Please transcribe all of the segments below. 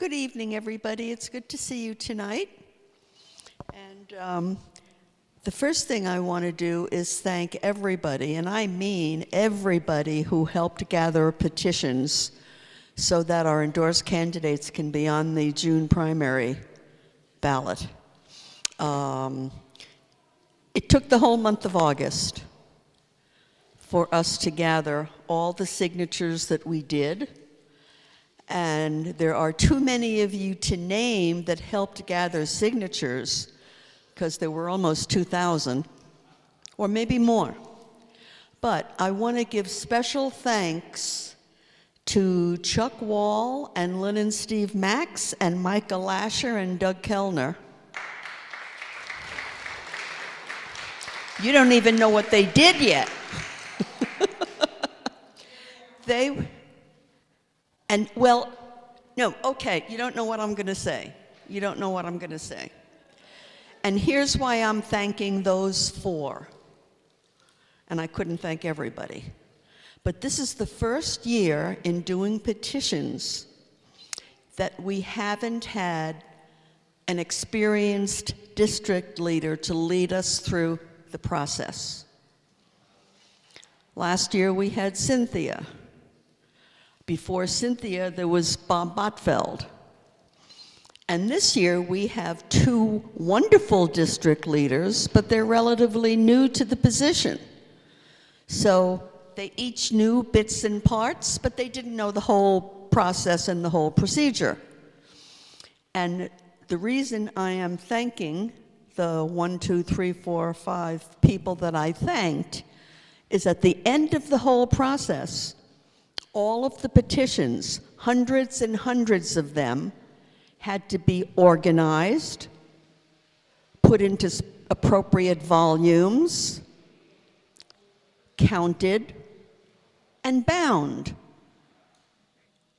Good evening, everybody. It's good to see you tonight. And the first thing I want to do is thank everybody, and I mean everybody who helped gather petitions so that our endorsed candidates can be on the June primary ballot. It took the whole month of August for us to gather all the signatures that we did. And there are too many of you to name that helped gather signatures, because there were almost 2,000, or maybe more. But I want to give special thanks to Chuck Wall and Lynn and Steve Max and Micah Lasher and Doug Kellner. You don't even know what they did yet. Okay, you don't know what I'm going to say. You don't know what I'm going to say. And here's why I'm thanking those four. And I couldn't thank everybody. But this is the first year in doing petitions that we haven't had an experienced district leader to lead us through the process. Last year we had Cynthia. Before Cynthia, there was Bob Botfeld. And this year, we have two wonderful district leaders, but they're relatively new to the position. So they each knew bits and parts, but they didn't know the whole process and the whole procedure. And the reason I am thanking the 5 people that I thanked is at the end of the whole process, all of the petitions, hundreds and hundreds of them, had to be organized, put into appropriate volumes, counted, and bound,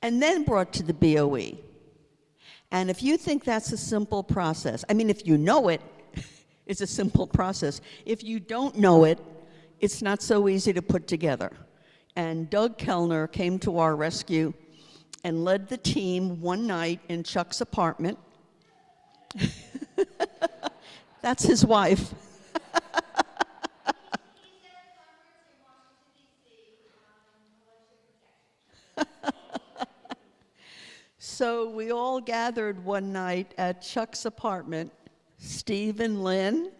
and then brought to the BOE. And if you think that's a simple process, I mean, if you know it, it's a simple process. If you don't know it, it's not so easy to put together. And Doug Kellner came to our rescue and led the team one night in Chuck's apartment. That's his wife. So we all gathered one night at Chuck's apartment, Steve and Lynn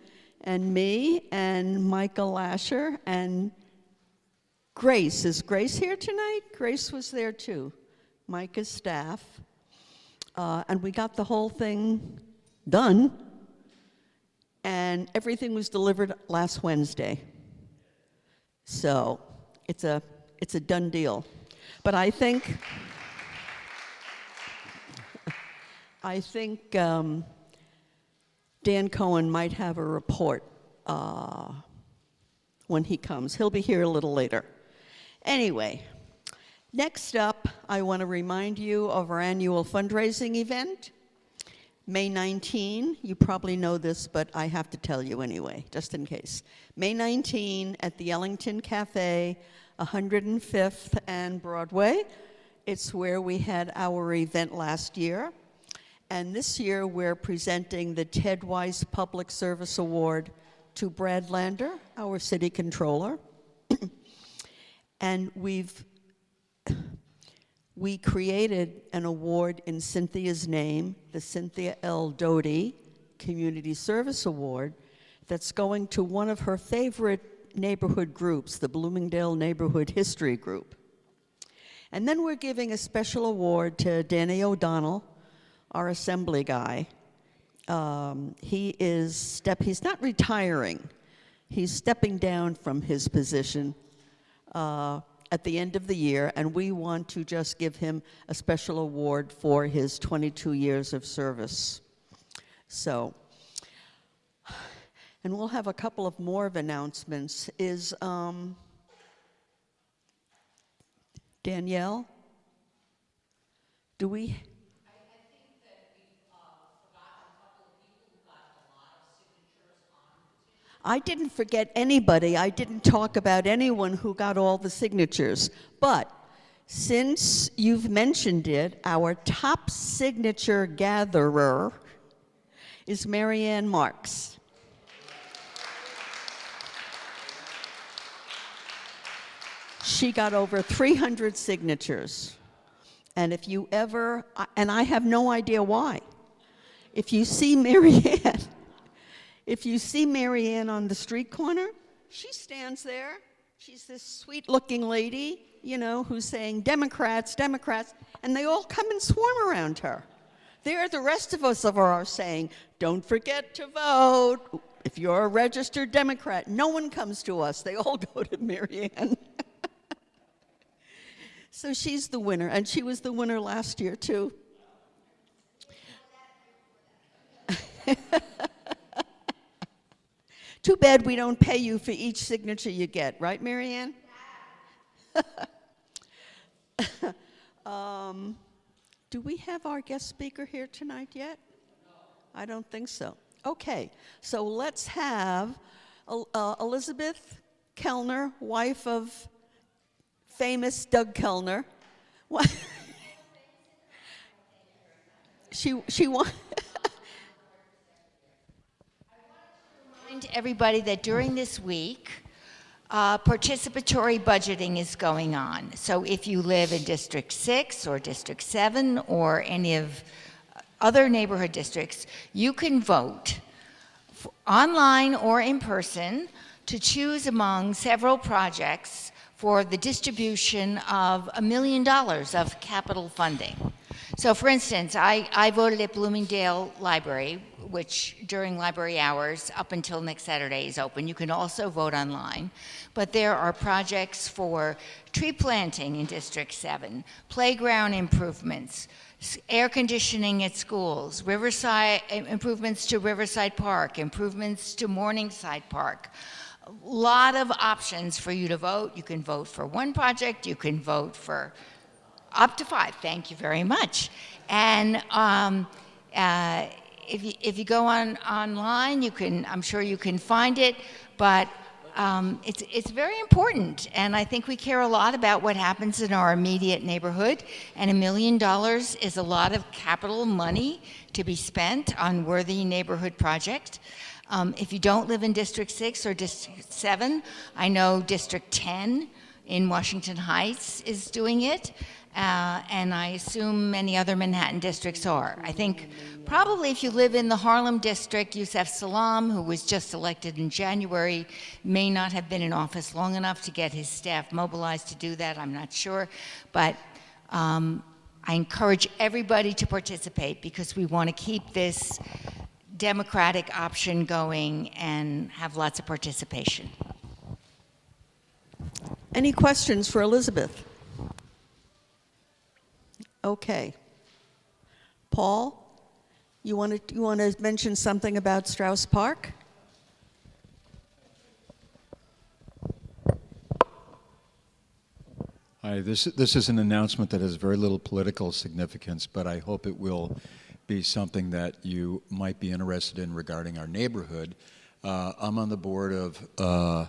and me and Michael Lasher and Grace. Is Grace here tonight? Grace was there too. Micah's staff. And we got the whole thing done. And everything was delivered last Wednesday. So it's a done deal. But I think Dan Cohen might have a report when he comes. He'll be here a little later. Anyway, next up, I want to remind you of our annual fundraising event, May 19. You probably know this, but I have to tell you anyway, just in case. May 19 at the Ellington Cafe, 105th and Broadway. It's where we had our event last year. And this year, we're presenting the Ted Weiss Public Service Award to Brad Lander, our city controller. And we created an award in Cynthia's name, the Cynthia L. Doty Community Service Award, that's going to one of her favorite neighborhood groups, the Bloomingdale Neighborhood History Group. And then we're giving a special award to Danny O'Donnell, our assembly guy. He's not retiring. He's stepping down from his position at the end of the year, and we want to just give him a special award for his 22 years of service. So, and we'll have a couple of more of announcements. Is Danielle, do we? I didn't forget anybody. I didn't talk about anyone who got all the signatures. But since you've mentioned it, our top signature gatherer is Marianne Marks. She got over 300 signatures. And if you ever, and I have no idea why, if you see Marianne, on the street corner, she stands there. She's this sweet-looking lady, you know, who's saying, Democrats, Democrats, and they all come and swarm around her. There, the rest of us are saying, don't forget to vote. If you're a registered Democrat, no one comes to us. They all go to Marianne. So she's the winner, and she was the winner last year, too. Too bad we don't pay you for each signature you get, right, Marianne? Do we have our guest speaker here tonight yet? I don't think so. Okay, so let's have Elizabeth Kellner, wife of famous Doug Kellner. she won. To everybody that during this week, participatory budgeting is going on. So if you live in District 6 or District 7 or any of other neighborhood districts, you can vote online or in person to choose among several projects for the distribution of $1 million of capital funding. So for instance, I voted at Bloomingdale Library, which during library hours up until next Saturday is open. You can also vote online. But there are projects for tree planting in District 7, playground improvements, air conditioning at schools, Riverside improvements to Riverside Park, improvements to Morningside Park. A lot of options for you to vote. You can vote for one project. You can vote for up to 5. Thank you very much. And if you go online, you can. I'm sure you can find it. But it's very important, and I think we care a lot about what happens in our immediate neighborhood. And $1 million is a lot of capital money to be spent on worthy neighborhood projects. If you don't live in District 6 or District 7, I know District 10 in Washington Heights is doing it, and I assume many other Manhattan districts are. I think probably if you live in the Harlem district, Yusef Salaam, who was just elected in January, may not have been in office long enough to get his staff mobilized to do that. I'm not sure, but I encourage everybody to participate because we want to keep this democratic option going and have lots of participation. Any questions for Elizabeth? Okay. Paul, you want to mention something about Strauss Park? Hi, this is an announcement that has very little political significance, but I hope it will be something that you might be interested in regarding our neighborhood. I'm on the board of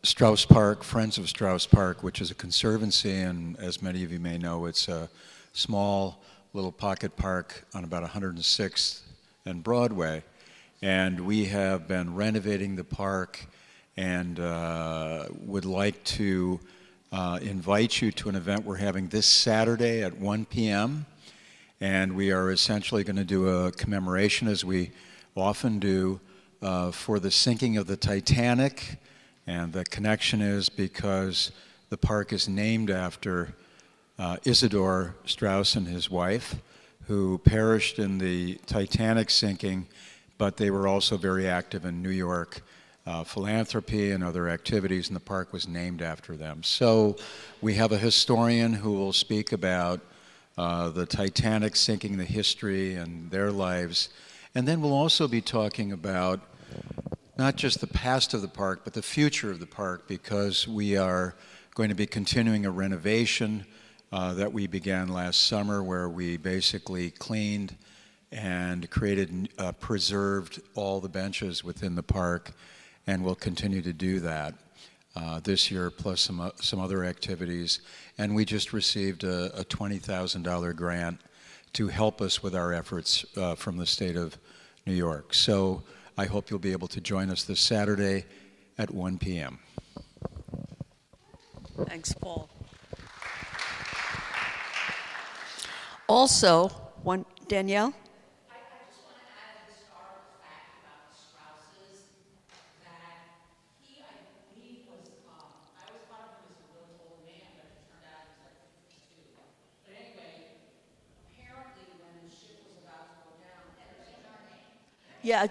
Strauss Park, Friends of Strauss Park, which is a conservancy, and as many of you may know, it's a small little pocket park on about 106th and Broadway. And we have been renovating the park and would like to invite you to an event we're having this Saturday at 1 p.m. And we are essentially going to do a commemoration, as we often do, for the sinking of the Titanic. And the connection is because the park is named after Isidor Straus and his wife, who perished in the Titanic sinking, but they were also very active in New York philanthropy and other activities, and the park was named after them. So we have a historian who will speak about the Titanic sinking, the history and their lives. And then we'll also be talking about not just the past of the park, but the future of the park, because we are going to be continuing a renovation that we began last summer, where we basically cleaned and preserved all the benches within the park, and we'll continue to do that. this year, plus some other activities. And we just received a $20,000 grant to help us with our efforts from the state of New York. So I hope you'll be able to join us this Saturday at 1 p.m. Thanks, Paul. Also, Danielle? I just want to add a historical fact about the Strausses, that he, I believe, was, I always thought of him as a really old man, but it turned out he was like 52. But anyway, apparently when the ship was about to go down, Yeah,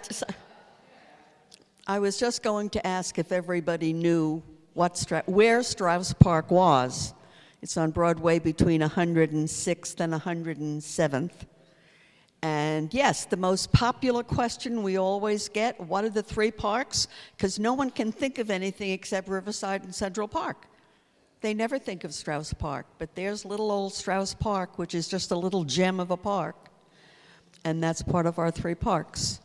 I was just going to ask if everybody knew where Strauss Park was. It's on Broadway between 106th and 107th. And yes, the most popular question we always get, what are the three parks? Because no one can think of anything except Riverside and Central Park. They never think of Strauss Park, but there's little old Strauss Park, which is just a little gem of a park. And that's part of our three parks.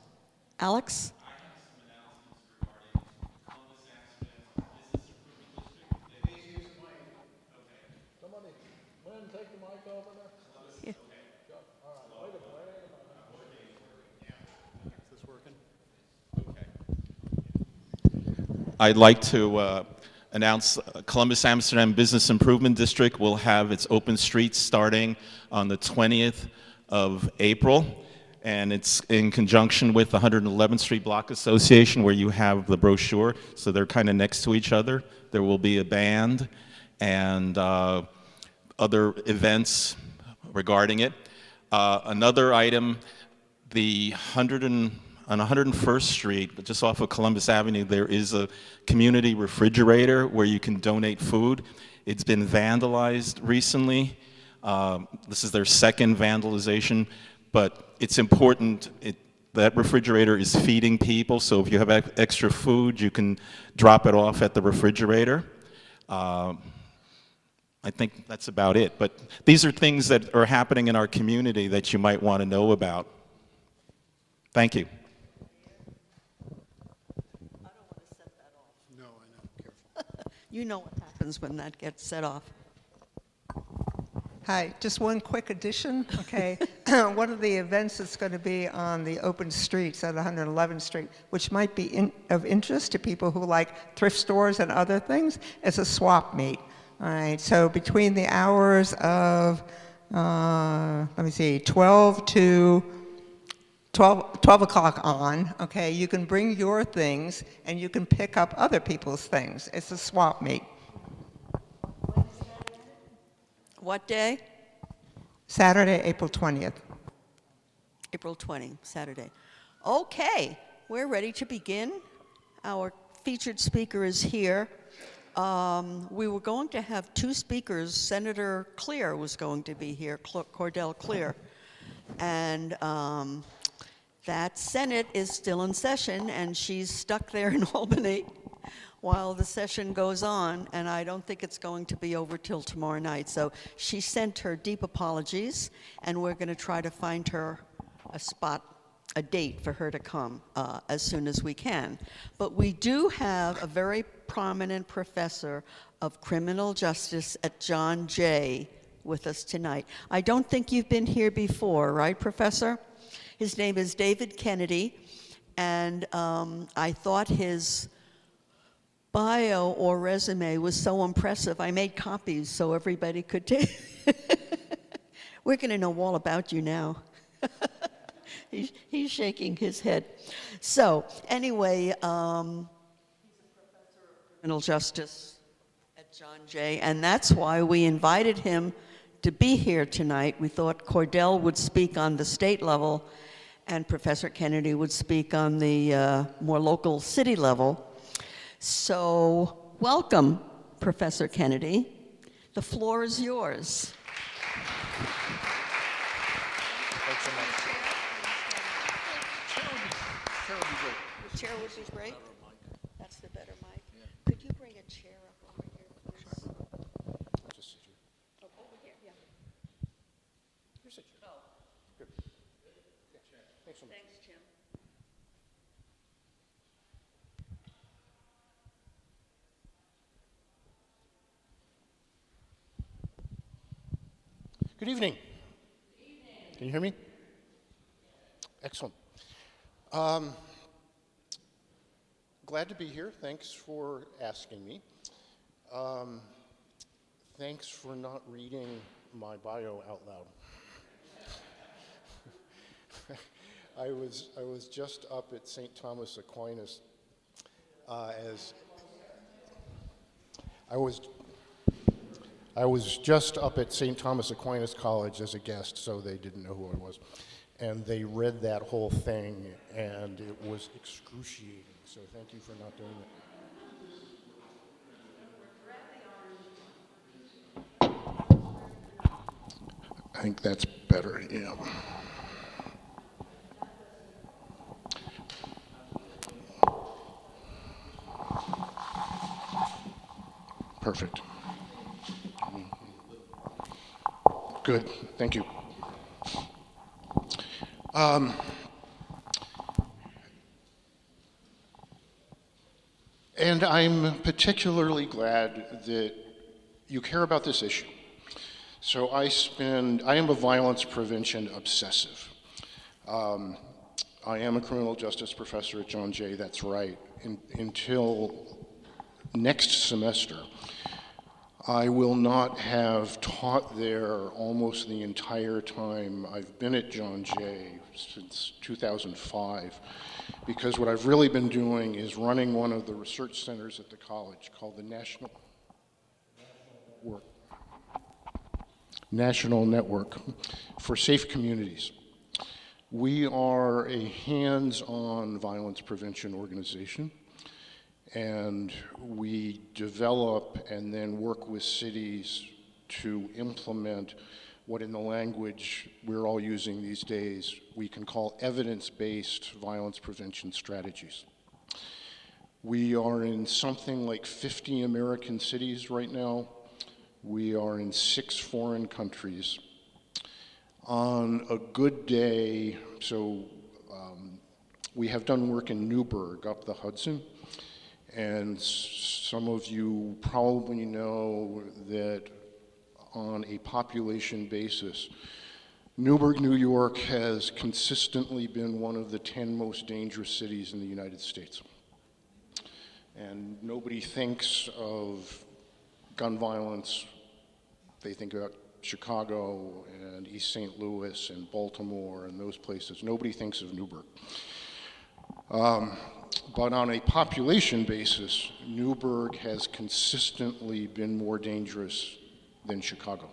Alex? I'd like to announce Columbus Amsterdam Business Improvement District will have its open streets starting on the 20th of April. And it's in conjunction with the 111th Street Block Association, where you have the brochure. So they're kind of next to each other. There will be a band and other events regarding it. Another item, on 101st Street, just off of Columbus Avenue, there is a community refrigerator where you can donate food. It's been vandalized recently. This is their second vandalization, but it's important. That refrigerator is feeding people, so if you have extra food, you can drop it off at the refrigerator. I think that's about it. But these are things that are happening in our community that you might want to know about. Thank you. You know what happens when that gets set off. Hi, just one quick addition, okay? One of the events that's going to be on the open streets at 111th Street, which might be of interest to people who like thrift stores and other things, is a swap meet. All right, so between the hours of, 12 o'clock on, okay, you can bring your things and you can pick up other people's things. It's a swap meet. What day? Saturday, April 20th. April 20, Saturday. Okay, we're ready to begin. Our featured speaker is here. We were going to have two speakers. Senator Clear was going to be here, Cordell Clear. And that Senate is still in session, and she's stuck there in Albany while the session goes on, and I don't think it's going to be over till tomorrow night. So she sent her deep apologies, and we're going to try to find her a date for her to come as soon as we can. But we do have a very prominent professor of criminal justice at John Jay with us tonight. I don't think you've been here before, right, Professor? His name is David Kennedy, and I thought his bio or resume was so impressive, I made copies so everybody could take. We're going to know all about you now. He's shaking his head. So anyway, he's a professor of criminal justice at John Jay, and that's why we invited him to be here tonight. We thought Cordell would speak on the state level, and Professor Kennedy would speak on the more local city level. So welcome, Professor Kennedy. The floor is yours. Thanks so much. The chair would be great. That's the better mic. Could you bring a chair up over here, please? Oh, over here, yeah. Oh. Good. Thanks so much. Thanks, Jim. Good evening. Can you hear me? Excellent. Glad to be here. Thanks for asking me. Thanks for not reading my bio out loud. I was just up at St. Thomas Aquinas as I was just up at St. Thomas Aquinas College as a guest, so they didn't know who I was. And they read that whole thing, and it was excruciating. So thank you for not doing that. I think that's better, yeah. Perfect. Good, thank you. And I'm particularly glad that you care about this issue. So I am a violence prevention obsessive. I am a criminal justice professor at John Jay, that's right, until next semester. I will not have taught there almost the entire time I've been at John Jay, since 2005, because what I've really been doing is running one of the research centers at the college called the National Network for Safe Communities. We are a hands-on violence prevention organization, and we develop and then work with cities to implement what, in the language we're all using these days, we can call evidence-based violence prevention strategies. We are in something like 50 American cities right now. We are in 6 foreign countries. On a good day, we have done work in Newburgh up the Hudson, and some of you probably know that on a population basis, Newburgh, New York has consistently been one of the 10 most dangerous cities in the United States. And nobody thinks of gun violence. They think about Chicago and East St. Louis and Baltimore and those places. Nobody thinks of Newburgh. But on a population basis, Newburgh has consistently been more dangerous than Chicago.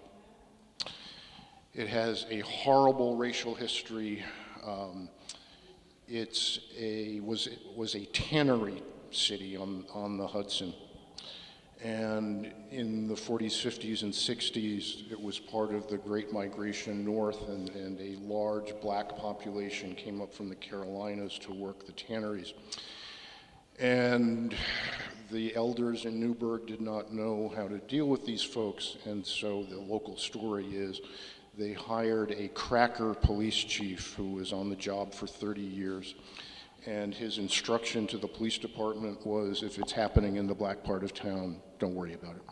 It has a horrible racial history. It was a tannery city on the Hudson. And in the 40s, 50s, and 60s, it was part of the Great Migration North, and a large black population came up from the Carolinas to work the tanneries. And the elders in Newburgh did not know how to deal with these folks, and so the local story is they hired a cracker police chief who was on the job for 30 years. And his instruction to the police department was, if it's happening in the black part of town, don't worry about it.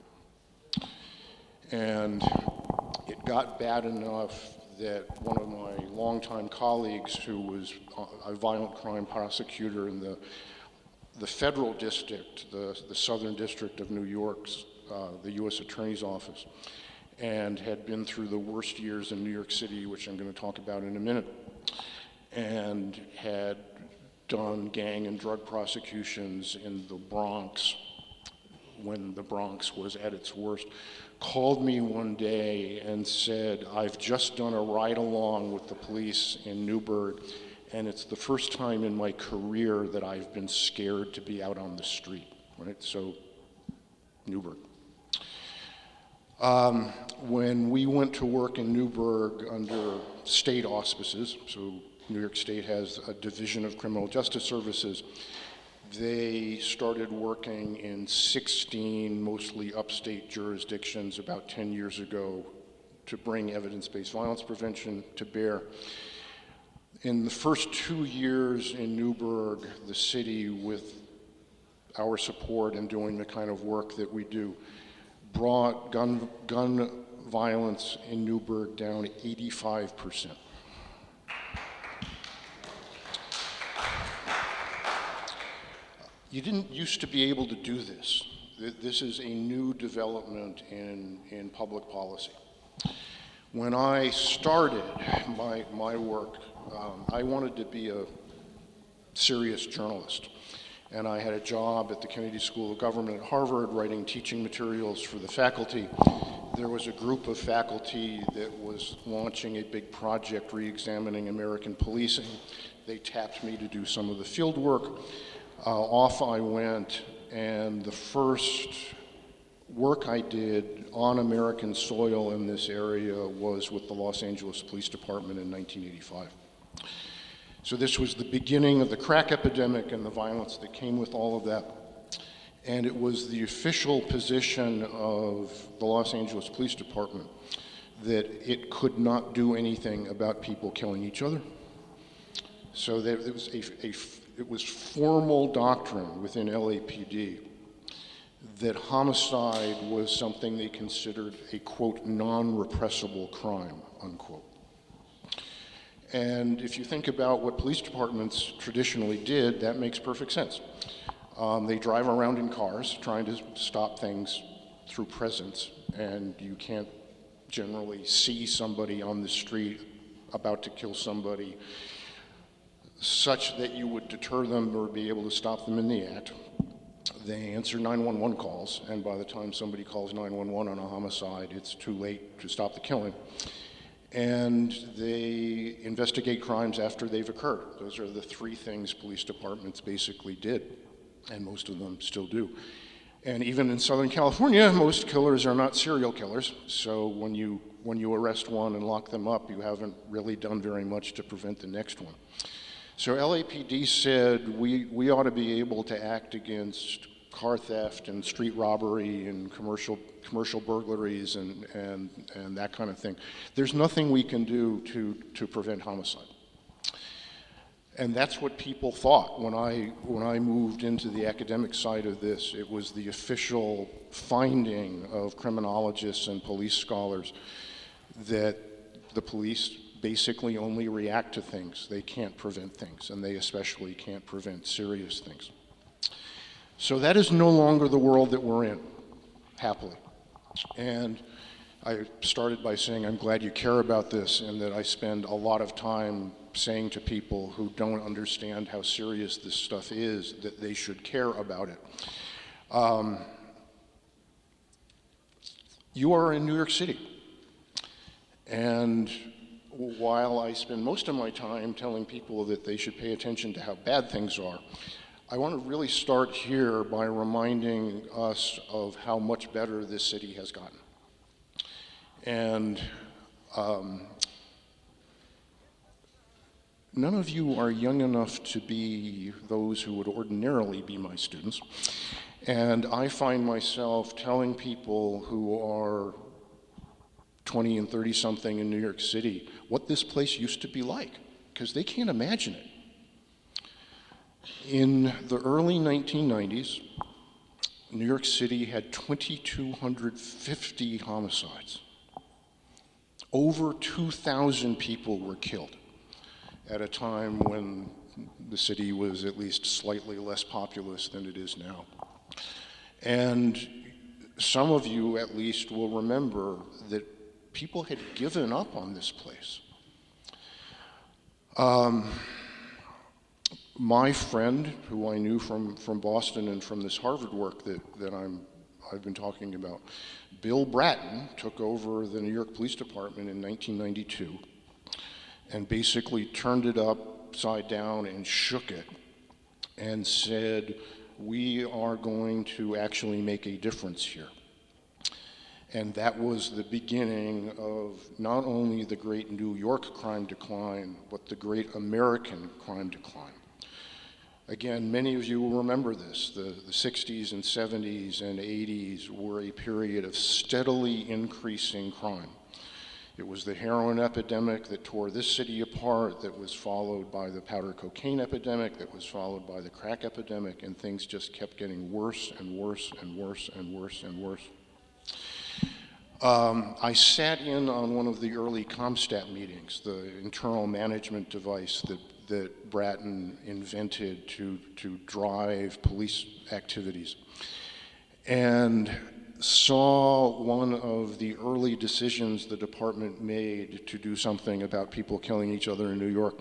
And it got bad enough that one of my longtime colleagues, who was a violent crime prosecutor in the federal district, the Southern District of New York's, the U.S. Attorney's Office, and had been through the worst years in New York City, which I'm going to talk about in a minute, and had done gang and drug prosecutions in the Bronx when the Bronx was at its worst, called me one day and said, I've just done a ride-along with the police in Newburgh, and it's the first time in my career that I've been scared to be out on the street, right? So, Newburgh. When we went to work in Newburgh under state auspices, so New York State has a division of criminal justice services, they started working in 16 mostly upstate jurisdictions about 10 years ago to bring evidence-based violence prevention to bear. In the first 2 years in Newburgh, the city, with our support and doing the kind of work that we do, brought gun violence in Newburgh down 85%. You didn't used to be able to do this. This is a new development in public policy. When I started my work, I wanted to be a serious journalist. And I had a job at the Kennedy School of Government at Harvard writing teaching materials for the faculty. There was a group of faculty that was launching a big project re-examining American policing. They tapped me to do some of the field work. Off I went, and the first work I did on American soil in this area was with the Los Angeles Police Department in 1985. So this was the beginning of the crack epidemic and the violence that came with all of that. And it was the official position of the Los Angeles Police Department that it could not do anything about people killing each other. So there was it was formal doctrine within LAPD that homicide was something they considered a, quote, non-repressible crime, unquote. And if you think about what police departments traditionally did, that makes perfect sense. They drive around in cars trying to stop things through presence, and you can't generally see somebody on the street about to kill somebody such that you would deter them or be able to stop them in the act. They answer 911 calls, and by the time somebody calls 911 on a homicide, it's too late to stop the killing. And they investigate crimes after they've occurred. Those are the three things police departments basically did, and most of them still do. And even in Southern California, most killers are not serial killers, so when you arrest one and lock them up, you haven't really done very much to prevent the next one. So LAPD said we ought to be able to act against car theft and street robbery and commercial burglaries and that kind of thing. There's nothing we can do to prevent homicide. And that's what people thought when I moved into the academic side of this. It was the official finding of criminologists and police scholars that the police basically only react to things. They can't prevent things, and they especially can't prevent serious things. So that is no longer the world that we're in, happily. And I started by saying I'm glad you care about this, and that I spend a lot of time saying to people who don't understand how serious this stuff is that they should care about it. You are in New York City, and while I spend most of my time telling people that they should pay attention to how bad things are, I want to really start here by reminding us of how much better this city has gotten. And none of you are young enough to be those who would ordinarily be my students. And I find myself telling people who are 20 and 30 something in New York City what this place used to be like, because they can't imagine it. In the early 1990s, New York City had 2,250 homicides. Over 2,000 people were killed at a time when the city was at least slightly less populous than it is now. And some of you at least will remember that people had given up on this place. My friend, who I knew from Boston and from this Harvard work that I've been talking about, Bill Bratton, took over the New York Police Department in 1992 and basically turned it upside down and shook it and said, we are going to actually make a difference here. And that was the beginning of not only the great New York crime decline, but the great American crime decline. Again, many of you will remember this. The 60s and 70s and 80s were a period of steadily increasing crime. It was the heroin epidemic that tore this city apart, that was followed by the powder cocaine epidemic, that was followed by the crack epidemic, and things just kept getting worse and worse and worse and worse and worse. I sat in on one of the early ComStat meetings, the internal management device that Bratton invented to drive police activities, and saw one of the early decisions the department made to do something about people killing each other in New York,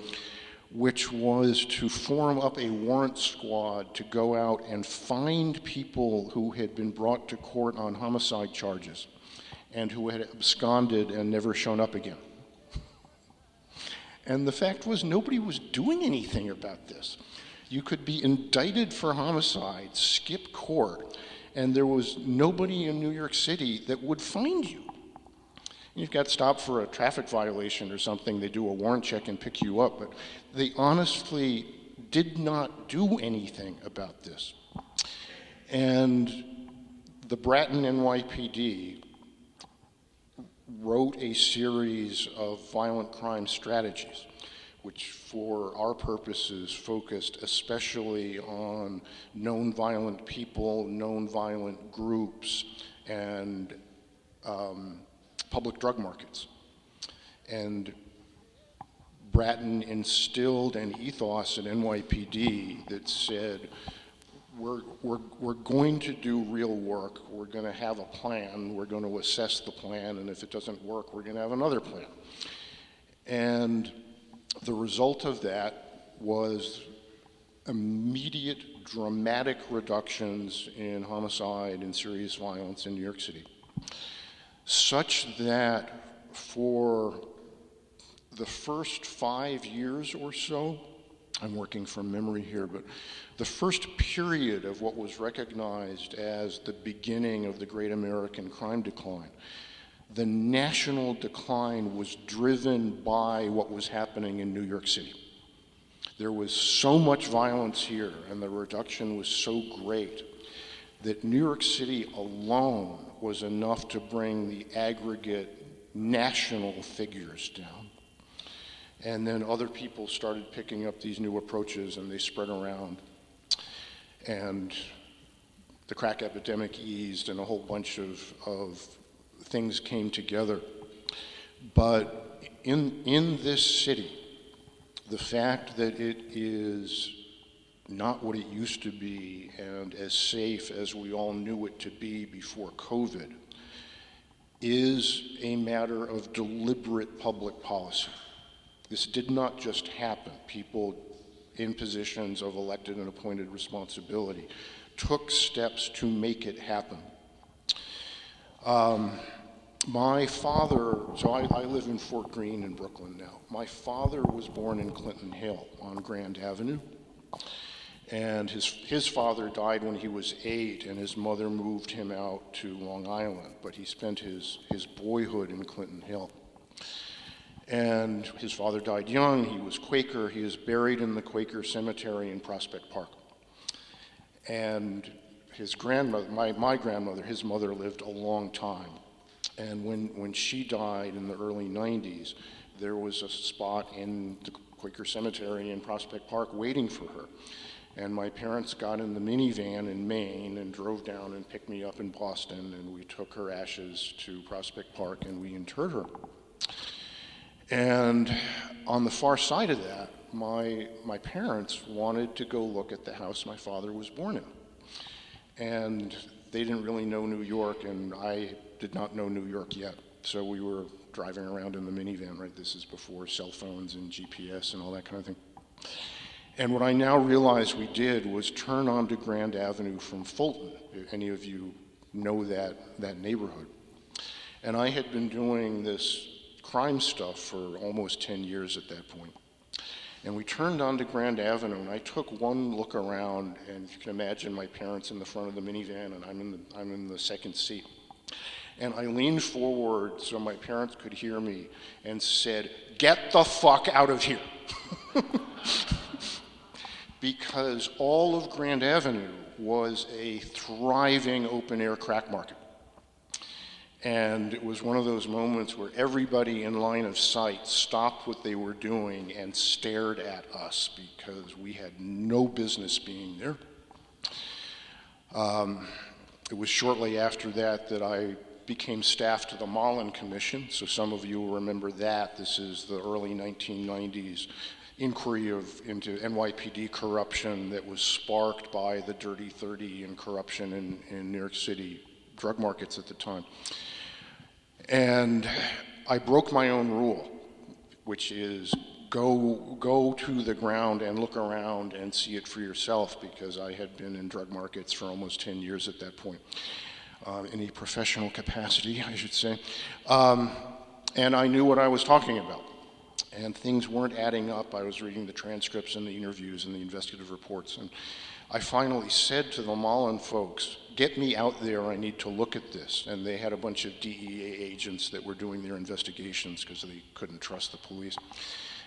which was to form up a warrant squad to go out and find people who had been brought to court on homicide charges and who had absconded and never shown up again. And the fact was, nobody was doing anything about this. You could be indicted for homicide, skip court, and there was nobody in New York City that would find you. You got stopped for a traffic violation or something, they do a warrant check and pick you up, but they honestly did not do anything about this. And the Bratton NYPD wrote a series of violent crime strategies, which for our purposes focused especially on known violent people, known violent groups, and public drug markets. And Bratton instilled an ethos in NYPD that said, we're going to do real work, we're going to have a plan, we're going to assess the plan, and if it doesn't work, we're going to have another plan. And the result of that was immediate, dramatic reductions in homicide and serious violence in New York City, such that for the first 5 years or so, I'm working from memory here, but the first period of what was recognized as the beginning of the Great American Crime Decline, the national decline was driven by what was happening in New York City. There was so much violence here, and the reduction was so great that New York City alone was enough to bring the aggregate national figures down. And then other people started picking up these new approaches, and they spread around. And the crack epidemic eased, and a whole bunch of things came together. But in this city, the fact that it is not what it used to be and as safe as we all knew it to be before COVID is a matter of deliberate public policy. This did not just happen. People in positions of elected and appointed responsibility took steps to make it happen. My father, so I live in Fort Greene in Brooklyn now. My father was born in Clinton Hill on Grand Avenue. And his father died when he was 8, and his mother moved him out to Long Island, but he spent his boyhood in Clinton Hill. And his father died young. He was Quaker. He is buried in the Quaker cemetery in Prospect Park. And his grandmother, my grandmother, his mother lived a long time. And when she died in the early 90s, there was a spot in the Quaker cemetery in Prospect Park waiting for her. And my parents got in the minivan in Maine and drove down and picked me up in Boston, and we took her ashes to Prospect Park and we interred her. And on the far side of that, my parents wanted to go look at the house my father was born in. And they didn't really know New York, and I did not know New York yet. So we were driving around in the minivan, right? This is before cell phones and GPS and all that kind of thing. And what I now realize we did was turn onto Grand Avenue from Fulton, if any of you know that neighborhood. And I had been doing this crime stuff for almost 10 years at that point. And we turned onto Grand Avenue, and I took one look around, and you can imagine my parents in the front of the minivan, and I'm in the second seat. And I leaned forward so my parents could hear me and said, "Get the fuck out of here." Because all of Grand Avenue was a thriving open-air crack market. And it was one of those moments where everybody in line of sight stopped what they were doing and stared at us because we had no business being there. It was shortly after that I became staff to the Mullen Commission, so some of you will remember that. This is the early 1990s inquiry into NYPD corruption that was sparked by the Dirty 30 and corruption in New York City drug markets at the time. And I broke my own rule, which is go to the ground and look around and see it for yourself, because I had been in drug markets for almost 10 years at that point, in a professional capacity, I should say. And I knew what I was talking about. And things weren't adding up. I was reading the transcripts and the interviews and the investigative reports. And I finally said to the Mullen folks, get me out there, I need to look at this. And they had a bunch of DEA agents that were doing their investigations because they couldn't trust the police.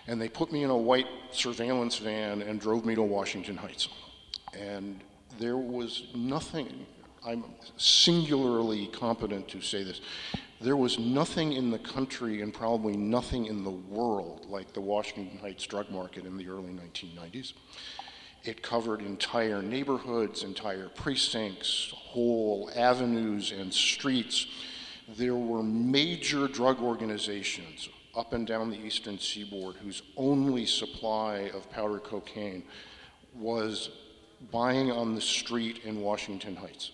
And they put me in a white surveillance van and drove me to Washington Heights. And there was nothing, I'm singularly competent to say this, there was nothing in the country and probably nothing in the world like the Washington Heights drug market in the early 1990s. It covered entire neighborhoods, entire precincts, whole avenues and streets. There were major drug organizations up and down the eastern seaboard whose only supply of powder cocaine was buying on the street in Washington Heights.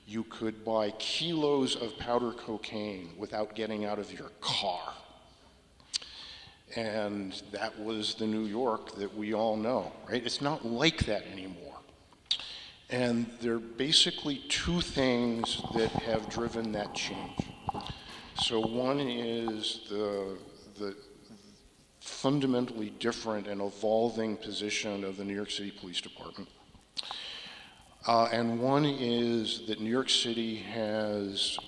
You could buy kilos of powder cocaine without getting out of your car. And that was the New York that we all know, right? It's not like that anymore. And there are basically two things that have driven that change. So one is the fundamentally different and evolving position of the New York City Police Department. And one is that New York City has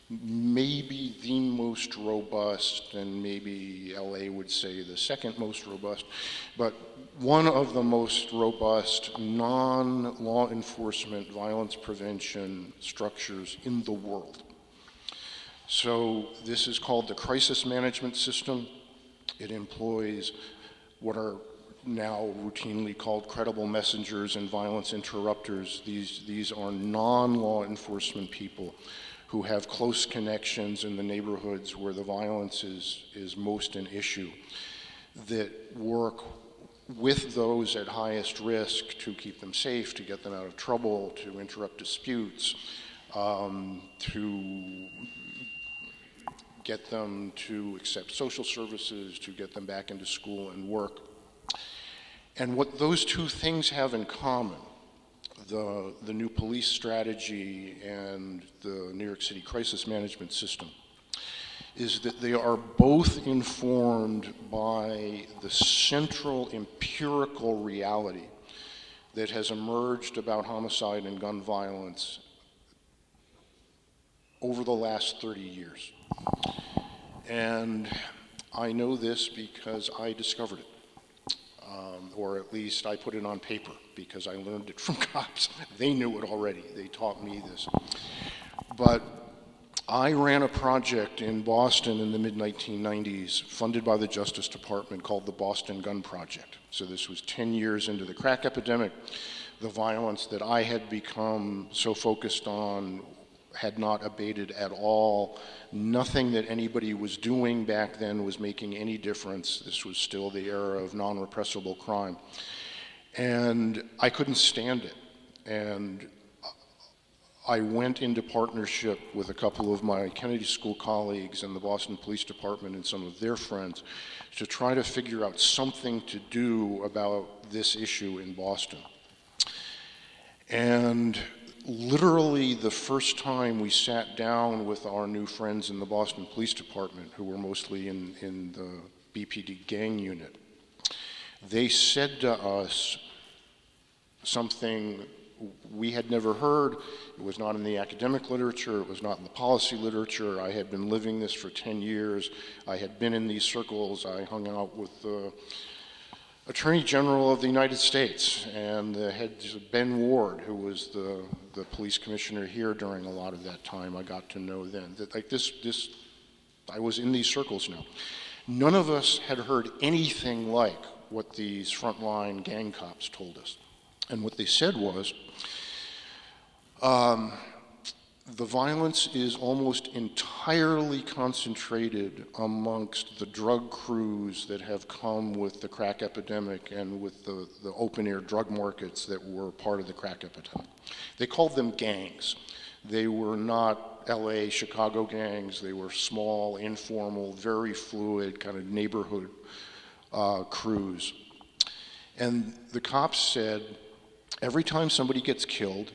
maybe the most robust, and maybe LA would say the second most robust, but one of the most robust non-law enforcement violence prevention structures in the world. So this is called the crisis management system. It employs what are now routinely called credible messengers and violence interrupters. These are non-law enforcement people who have close connections in the neighborhoods where the violence is most an issue, that work with those at highest risk to keep them safe, to get them out of trouble, to interrupt disputes, to get them to accept social services, to get them back into school and work. And what those two things have in common, the new police strategy and the New York City crisis management system, is that they are both informed by the central empirical reality that has emerged about homicide and gun violence over the last 30 years. And I know this because I discovered it. Or at least I put it on paper because I learned it from cops. They knew it already. They taught me this. But I ran a project in Boston in the mid-1990s funded by the Justice Department called the Boston Gun Project. So this was 10 years into the crack epidemic. The violence that I had become so focused on had not abated at all. Nothing that anybody was doing back then was making any difference. This was still the era of non-repressible crime. And I couldn't stand it. And I went into partnership with a couple of my Kennedy School colleagues and the Boston Police Department and some of their friends to try to figure out something to do about this issue in Boston. And literally the first time we sat down with our new friends in the Boston Police Department, who were mostly in the BPD gang unit, they said to us something we had never heard. It was not in the academic literature, it was not in the policy literature. I had been living this for 10 years. I had been in these circles. I hung out with the Attorney General of the United States and the head Ben Ward, who was the police commissioner here during a lot of that time. I got to know then that like this I was in these circles now. None of us had heard anything like what these frontline gang cops told us. And what they said was, The violence is almost entirely concentrated amongst the drug crews that have come with the crack epidemic and with the open-air drug markets that were part of the crack epidemic. They called them gangs. They were not LA, Chicago gangs. They were small, informal, very fluid, kind of neighborhood crews. And the cops said, every time somebody gets killed,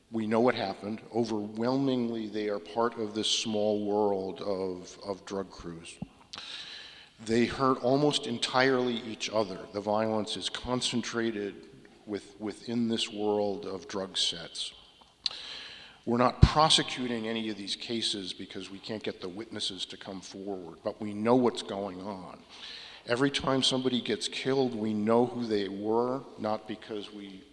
we know what happened. Overwhelmingly, they are part of this small world of drug crews. They hurt almost entirely each other. The violence is concentrated within this world of drug sets. We're not prosecuting any of these cases because we can't get the witnesses to come forward, but we know what's going on. Every time somebody gets killed, we know who they were, not because we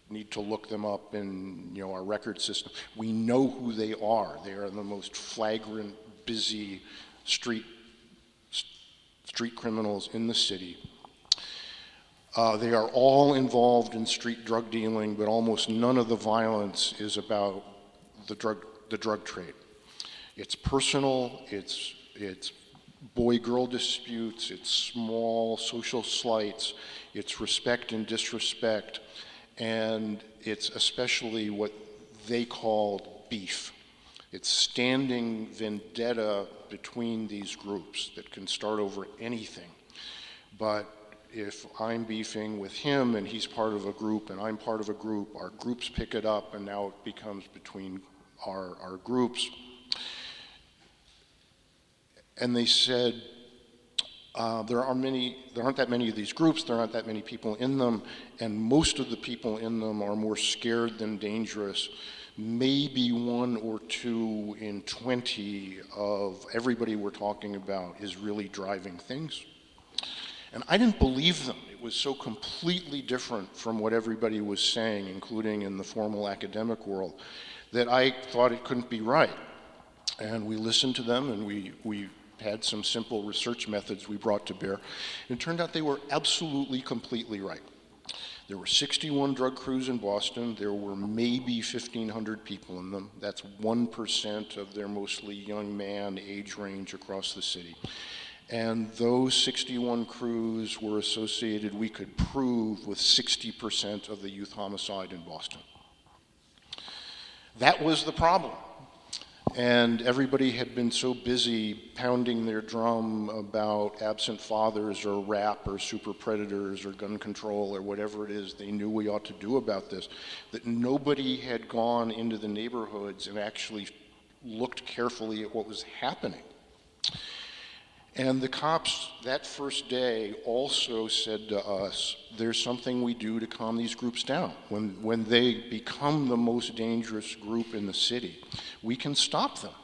need to look them up in our record system. We know who they are. They are the most flagrant, busy street criminals in the city. They are all involved in street drug dealing, but almost none of the violence is about the drug trade. It's personal, it's boy-girl disputes, it's small social slights, it's respect and disrespect, and it's especially what they called beef. It's standing vendetta between these groups that can start over anything. But if I'm beefing with him and he's part of a group and I'm part of a group, our groups pick it up and now it becomes between our groups. And they said, there aren't that many of these groups, there aren't that many people in them, and most of the people in them are more scared than dangerous. Maybe 1 or 2 in 20 of everybody we're talking about is really driving things. And I didn't believe them. It was so completely different from what everybody was saying, including in the formal academic world, that I thought it couldn't be right. And we listened to them, and we had some simple research methods we brought to bear. And it turned out they were absolutely, completely right. There were 61 drug crews in Boston. There were maybe 1,500 people in them. That's 1% of their mostly young man age range across the city. And those 61 crews were associated, we could prove, with 60% of the youth homicide in Boston. That was the problem. And everybody had been so busy pounding their drum about absent fathers or rap or super predators or gun control or whatever it is they knew we ought to do about this, that nobody had gone into the neighborhoods and actually looked carefully at what was happening. And the cops that first day also said to us, there's something we do to calm these groups down. When they become the most dangerous group in the city, we can stop them.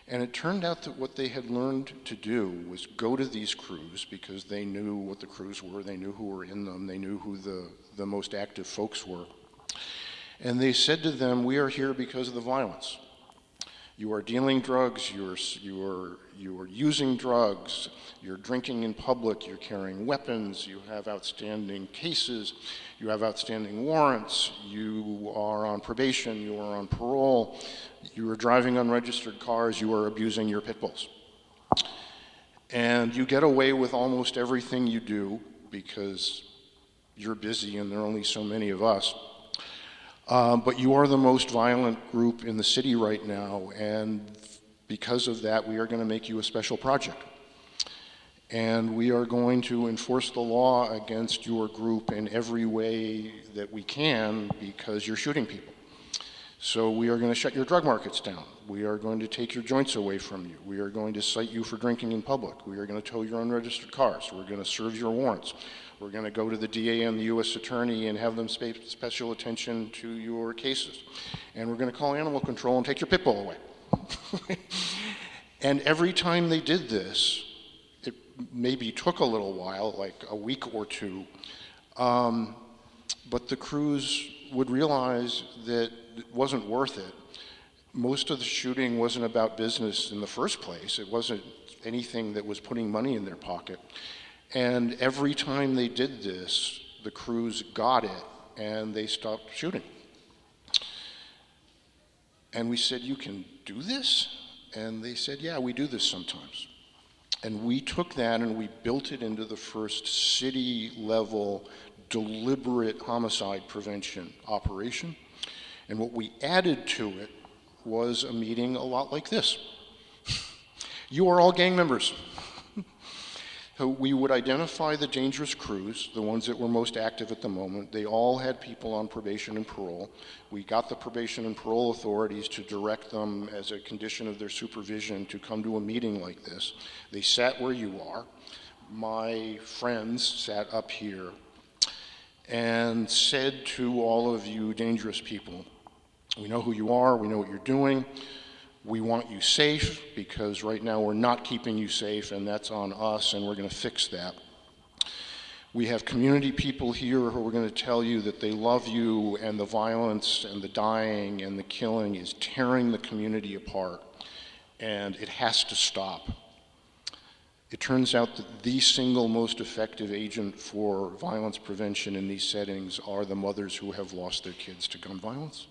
And it turned out that what they had learned to do was go to these crews, because they knew what the crews were, they knew who were in them, they knew who the most active folks were. And they said to them, we are here because of the violence. You are dealing drugs, you are using drugs, you're drinking in public, you're carrying weapons, you have outstanding cases, you have outstanding warrants, you are on probation, you are on parole, you are driving unregistered cars, you are abusing your pit bulls. And you get away with almost everything you do because you're busy and there are only so many of us. But you are the most violent group in the city right now, and because of that, we are going to make you a special project. And we are going to enforce the law against your group in every way that we can because you're shooting people. So we are going to shut your drug markets down. We are going to take your joints away from you. We are going to cite you for drinking in public. We are going to tow your unregistered cars. We're going to serve your warrants. We're going to go to the DA and the U.S. Attorney and have them pay special attention to your cases. And we're going to call animal control and take your pit bull away. And every time they did this, it maybe took a little while, like a week or 2, but the crews would realize that it wasn't worth it. Most of the shooting wasn't about business in the first place. It wasn't anything that was putting money in their pocket. And every time they did this, the crews got it and they stopped shooting. And we said, you can do this? And they said, yeah, we do this sometimes. And we took that and we built it into the first city-level deliberate homicide prevention operation. And what we added to it was a meeting a lot like this. You are all gang members. So we would identify the dangerous crews, the ones that were most active at the moment. They all had people on probation and parole. We got the probation and parole authorities to direct them as a condition of their supervision to come to a meeting like this. They sat where you are. My friends sat up here and said to all of you dangerous people, we know who you are, we know what you're doing. We want you safe because right now we're not keeping you safe, and that's on us, and we're going to fix that. We have community people here who are going to tell you that they love you, and the violence and the dying and the killing is tearing the community apart, and it has to stop. It turns out that the single most effective agent for violence prevention in these settings are the mothers who have lost their kids to gun violence.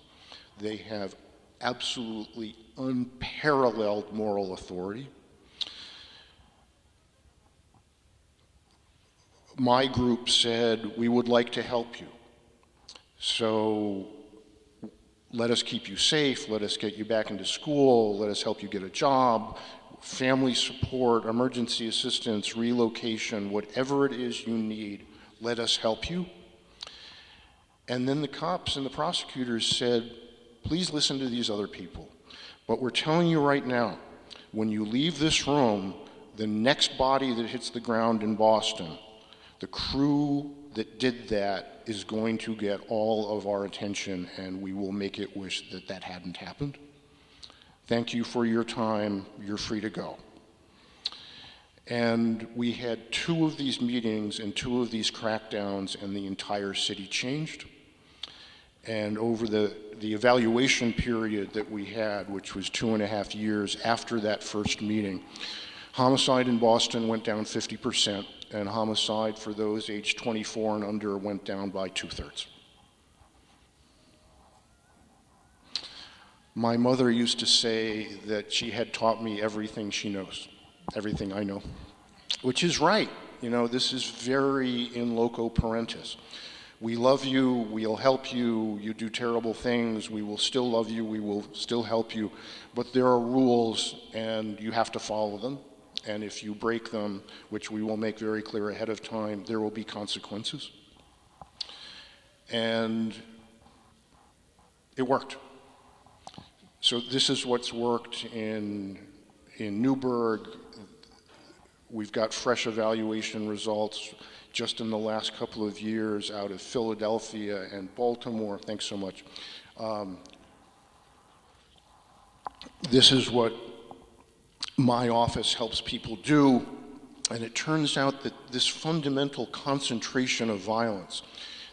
They have absolutely unparalleled moral authority. My group said, we would like to help you. So let us keep you safe, let us get you back into school, let us help you get a job, family support, emergency assistance, relocation, whatever it is you need, let us help you. And then the cops and the prosecutors said, please listen to these other people. But we're telling you right now, when you leave this room, the next body that hits the ground in Boston, the crew that did that is going to get all of our attention, and we will make it wish that that hadn't happened. Thank you for your time. You're free to go. And we had 2 of these meetings and 2 of these crackdowns, and the entire city changed. And over the evaluation period that we had, which was 2.5 years after that first meeting, homicide in Boston went down 50%, and homicide for those aged 24 and under went down by 2/3. My mother used to say that she had taught me everything she knows, everything I know, which is right. You know, this is very in loco parentis. We love you, we'll help you, you do terrible things, we will still love you, we will still help you, but there are rules and you have to follow them. And if you break them, which we will make very clear ahead of time, there will be consequences. And it worked. So this is what's worked in Newburgh. We've got fresh evaluation results just in the last couple of years out of Philadelphia and Baltimore. Thanks so much. This is what my office helps people do, and it turns out that this fundamental concentration of violence,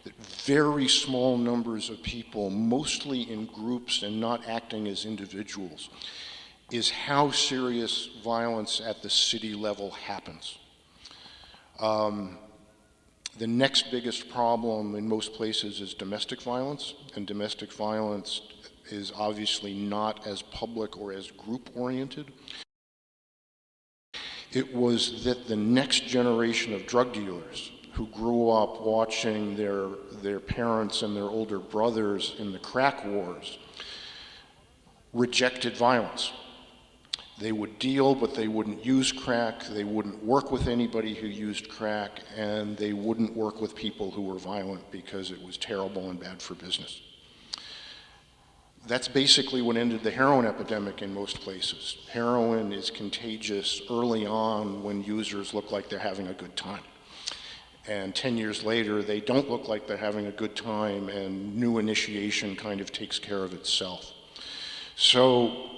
that very small numbers of people, mostly in groups and not acting as individuals, is how serious violence at the city level happens. The next biggest problem in most places is domestic violence, and domestic violence is obviously not as public or as group-oriented. It was that the next generation of drug dealers who grew up watching their parents and their older brothers in the crack wars rejected violence. They would deal, but they wouldn't use crack, they wouldn't work with anybody who used crack, and they wouldn't work with people who were violent because it was terrible and bad for business. That's basically what ended the heroin epidemic in most places. Heroin is contagious early on when users look like they're having a good time. And 10 years later, they don't look like they're having a good time, and new initiation kind of takes care of itself. So,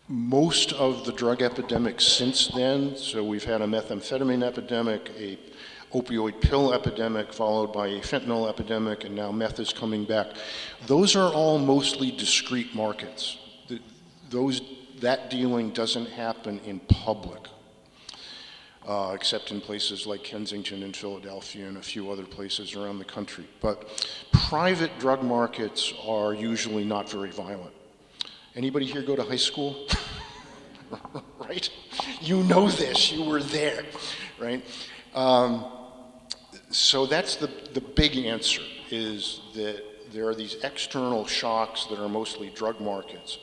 most of the drug epidemics since then, so we've had a methamphetamine epidemic, a opioid pill epidemic, followed by a fentanyl epidemic, and now meth is coming back. Those are all mostly discrete markets. That dealing doesn't happen in public, except in places like Kensington and Philadelphia and a few other places around the country. But private drug markets are usually not very violent. Anybody here go to high school? Right? You know this, you were there, right? So that's the big answer, is that there are these external shocks that are mostly drug markets.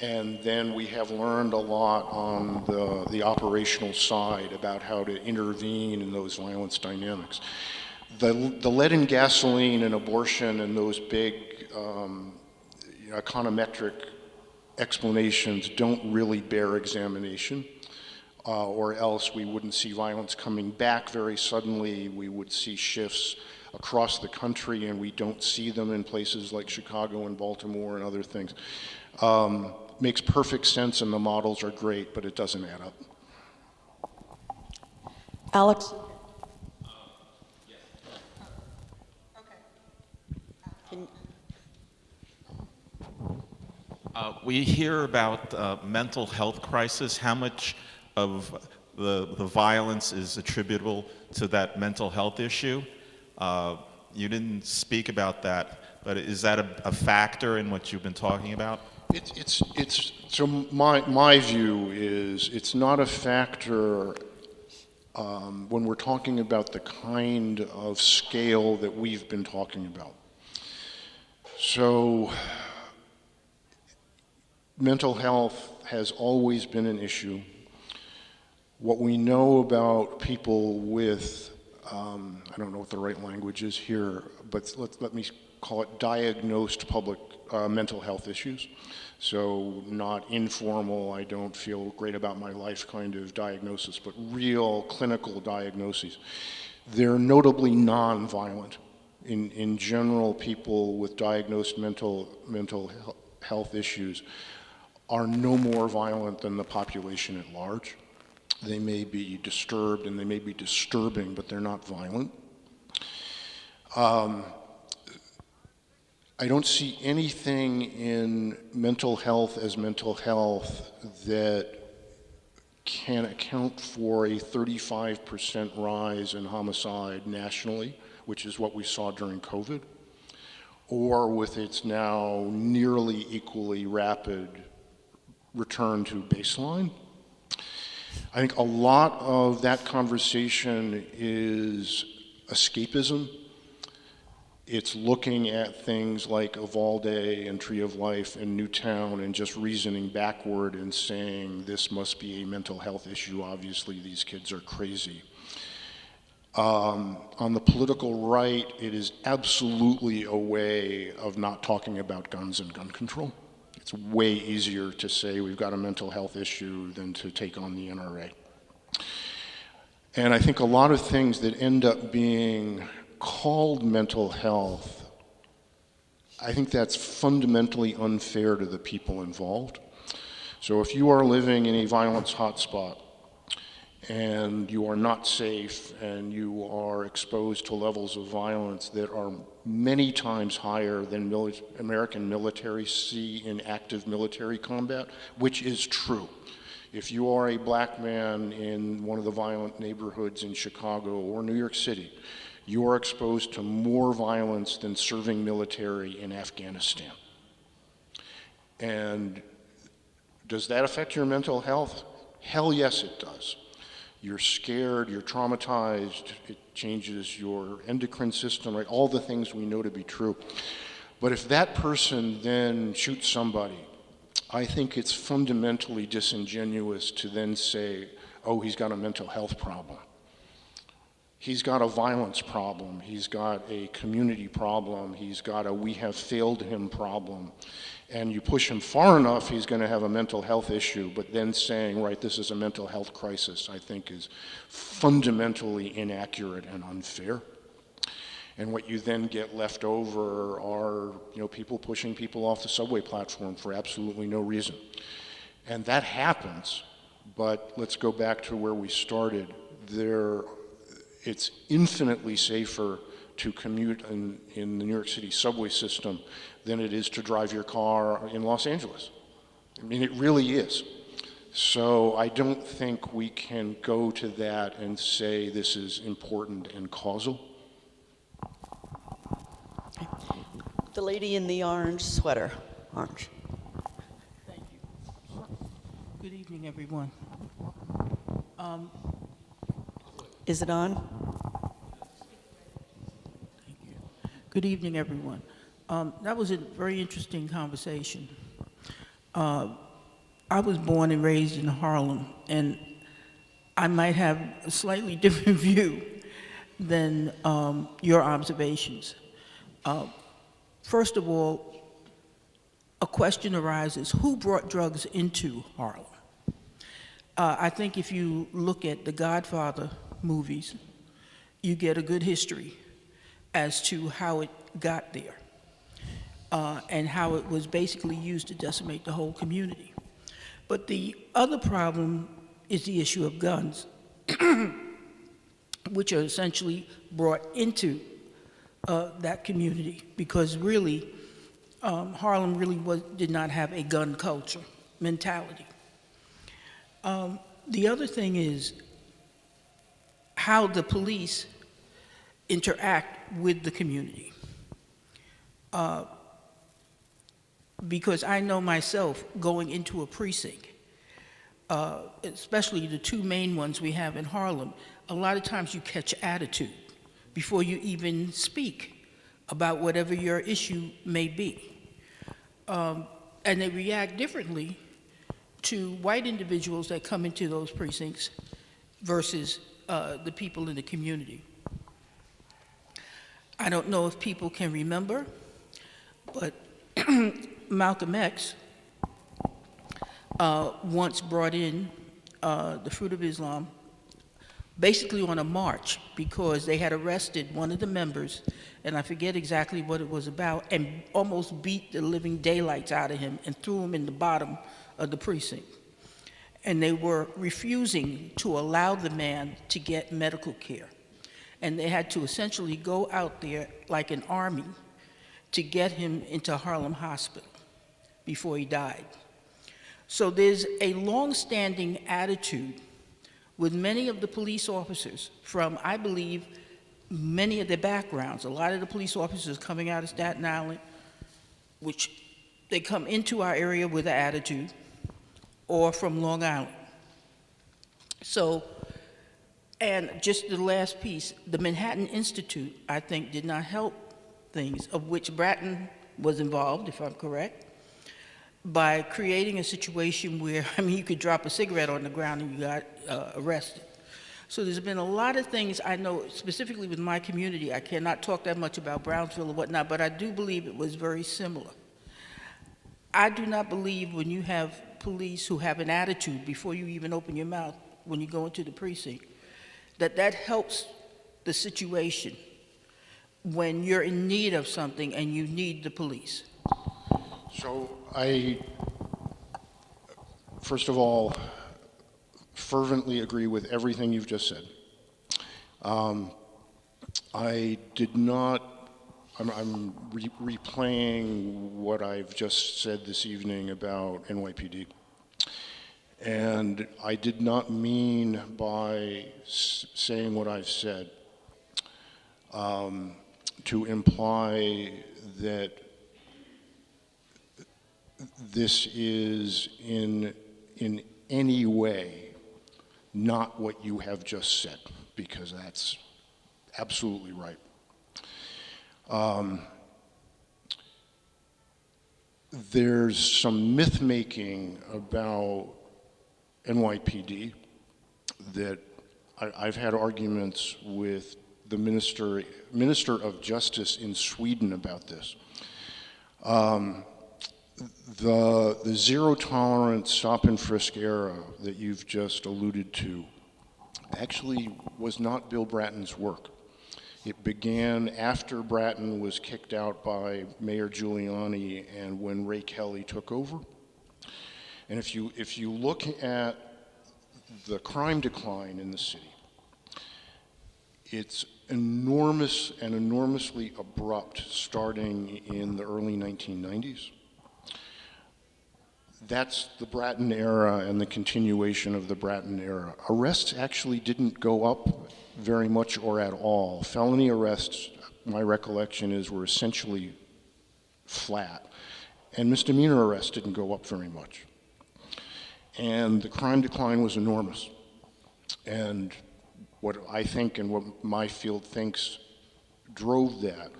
And then we have learned a lot on the operational side about how to intervene in those violence dynamics. The lead in gasoline and abortion and those big econometric explanations don't really bear examination, or else we wouldn't see violence coming back very suddenly. We would see shifts across the country, and we don't see them in places like Chicago and Baltimore and other things. Makes perfect sense, and the models are great, but it doesn't add up. Alex? We hear about mental health crisis. How much of the violence is attributable to that mental health issue? You didn't speak about that, but is that a factor in what you've been talking about? So my view is it's not a factor when we're talking about the kind of scale that we've been talking about. So mental health has always been an issue. What we know about people with, I don't know what the right language is here, but let me call it diagnosed public mental health issues. So not informal, I don't feel great about my life kind of diagnosis, but real clinical diagnoses. They're notably non-violent. In general, people with diagnosed mental health issues are no more violent than the population at large. They may be disturbed and they may be disturbing, but they're not violent. I don't see anything in mental health as mental health that can account for a 35% rise in homicide nationally, which is what we saw during COVID, or with its now nearly equally rapid return to baseline. I think a lot of that conversation is escapism. It's looking at things like Uvalde and Tree of Life and Newtown and just reasoning backward and saying this must be a mental health issue. Obviously, these kids are crazy. On the political right, it is absolutely a way of not talking about guns and gun control. It's way easier to say we've got a mental health issue than to take on the NRA. And I think a lot of things that end up being called mental health, I think that's fundamentally unfair to the people involved. So if you are living in a violence hotspot and you are not safe and you are exposed to levels of violence that are many times higher than American military see in active military combat, which is true. If you are a black man in one of the violent neighborhoods in Chicago or New York City, you are exposed to more violence than serving military in Afghanistan. And does that affect your mental health? Hell yes, it does. You're scared, you're traumatized, it changes your endocrine system, right? All the things we know to be true. But if that person then shoots somebody, I think it's fundamentally disingenuous to then say, oh, he's got a mental health problem. He's got a violence problem. He's got a community problem. He's got a we have failed him problem. And you push him far enough, he's going to have a mental health issue. But then saying, right, this is a mental health crisis, I think is fundamentally inaccurate and unfair. And what you then get left over are, people pushing people off the subway platform for absolutely no reason. And that happens, but let's go back to where we started. It's infinitely safer to commute in the New York City subway system than it is to drive your car in Los Angeles. I mean, it really is. So I don't think we can go to that and say this is important and causal. The lady in the orange sweater, orange. Thank you. Good evening, everyone. Is it on? Thank you. Good evening, everyone. That was a very interesting conversation. I was born and raised in Harlem, and I might have a slightly different view than your observations. First of all, a question arises, who brought drugs into Harlem? I think if you look at the Godfather movies, you get a good history as to how it got there and how it was basically used to decimate the whole community. But the other problem is the issue of guns, which are essentially brought into that community because really Harlem really did not have a gun culture mentality. The other thing is how the police interact with the community. Because I know myself going into a precinct, especially the two main ones we have in Harlem, a lot of times you catch attitude before you even speak about whatever your issue may be. And they react differently to white individuals that come into those precincts versus the people in the community. I don't know if people can remember, but Malcolm X once brought in the Fruit of Islam basically on a march because they had arrested one of the members, and I forget exactly what it was about, and almost beat the living daylights out of him and threw him in the bottom of the precinct. And they were refusing to allow the man to get medical care. And they had to essentially go out there like an army to get him into Harlem Hospital before he died. So there's a long-standing attitude with many of the police officers from, I believe, many of their backgrounds. A lot of the police officers coming out of Staten Island, which they come into our area with an attitude, or from Long Island. So, and just the last piece, the Manhattan Institute, I think, did not help things, of which Bratton was involved, if I'm correct, by creating a situation where, I mean, you could drop a cigarette on the ground and you got arrested. So there's been a lot of things I know, specifically with my community. I cannot talk that much about Brownsville or whatnot, but I do believe it was very similar. I do not believe when you have police who have an attitude before you even open your mouth when you go into the precinct, that that helps the situation when you're in need of something and you need the police. So I, first of all, fervently agree with everything you've just said. I did not, I'm replaying what I've just said this evening about NYPD. And I did not mean by saying what I've said to imply that this is in any way not what you have just said, because that's absolutely right. There's some myth-making about NYPD that I've had arguments with the Minister of Justice in Sweden about this. The zero-tolerance stop-and-frisk era that you've just alluded to actually was not Bill Bratton's work. It began after Bratton was kicked out by Mayor Giuliani and when Ray Kelly took over. And if you look at the crime decline in the city, it's enormous and enormously abrupt starting in the early 1990s. That's the Bratton era and the continuation of the Bratton era. Arrests actually didn't go up very much or at all. Felony arrests, my recollection is, were essentially flat. And misdemeanor arrests didn't go up very much. And the crime decline was enormous. And what I think and what my field thinks drove that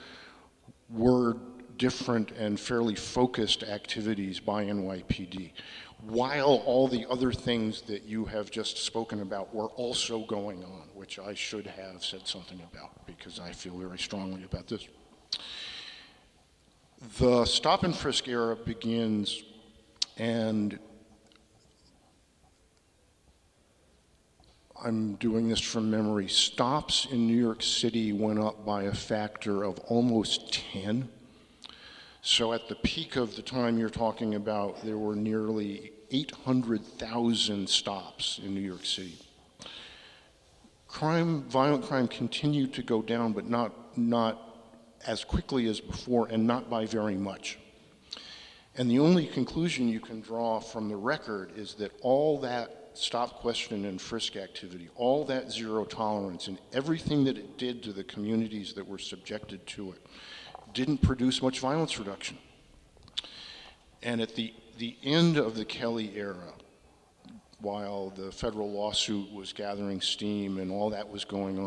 were different and fairly focused activities by NYPD, while all the other things that you have just spoken about were also going on, which I should have said something about because I feel very strongly about this. The stop and frisk era begins, and I'm doing this from memory. Stops in New York City went up by a factor of almost 10. So at the peak of the time you're talking about, there were nearly 800,000 stops in New York City. Violent crime continued to go down, but not as quickly as before, and not by very much. And the only conclusion you can draw from the record is that all that stop, question, and frisk activity, all that zero tolerance, and everything that it did to the communities that were subjected to it, didn't produce much violence reduction. And at the end of the Kelly era, while the federal lawsuit was gathering steam and all that was going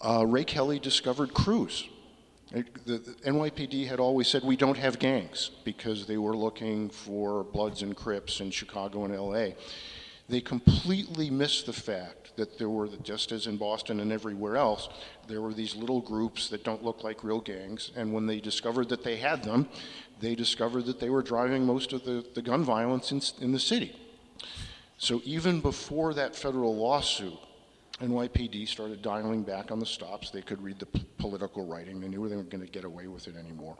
on, Ray Kelly discovered crews. The NYPD had always said we don't have gangs because they were looking for Bloods and Crips in Chicago and LA. They completely missed the fact that there were, just as in Boston and everywhere else, there were these little groups that don't look like real gangs, and when they discovered that they had them, they discovered that they were driving most of the gun violence in the city. So even before that federal lawsuit, NYPD started dialing back on the stops. They could read the political writing. They knew they weren't going to get away with it anymore.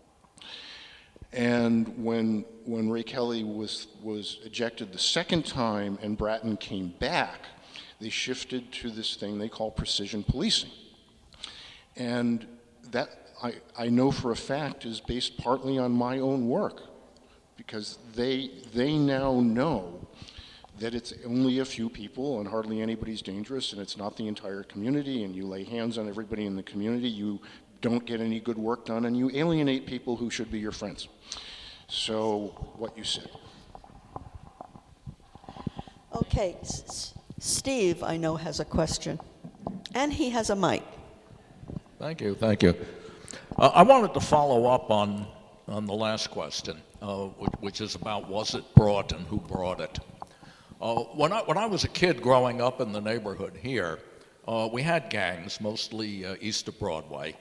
And when Ray Kelly was ejected the second time and Bratton came back, they shifted to this thing they call precision policing. And that, I know for a fact, is based partly on my own work, because they now know that it's only a few people and hardly anybody's dangerous, and it's not the entire community, and you lay hands on everybody in the community, you don't get any good work done, and you alienate people who should be your friends. So, what you say. Okay, Steve, I know, has a question, and he has a mic. Thank you, thank you. I wanted to follow up on the last question, which is about was it brought and who brought it. When I was a kid growing up in the neighborhood here, we had gangs, mostly east of Broadway.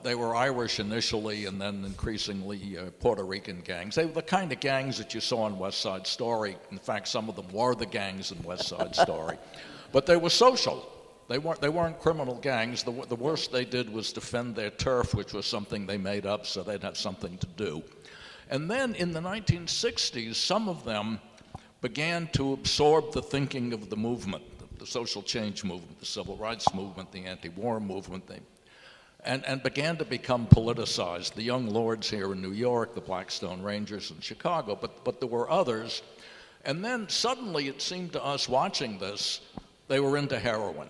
They were Irish initially and then increasingly Puerto Rican gangs. They were the kind of gangs that you saw in West Side Story. In fact, some of them were the gangs in West Side Story. But they were social. They weren't criminal gangs. The worst they did was defend their turf, which was something they made up so they'd have something to do. And then in the 1960s, some of them began to absorb the thinking of the movement, the social change movement, the civil rights movement, the anti-war movement, and began to become politicized. The Young Lords here in New York, the Blackstone Rangers in Chicago, but there were others. And then suddenly it seemed to us watching this, they were into heroin.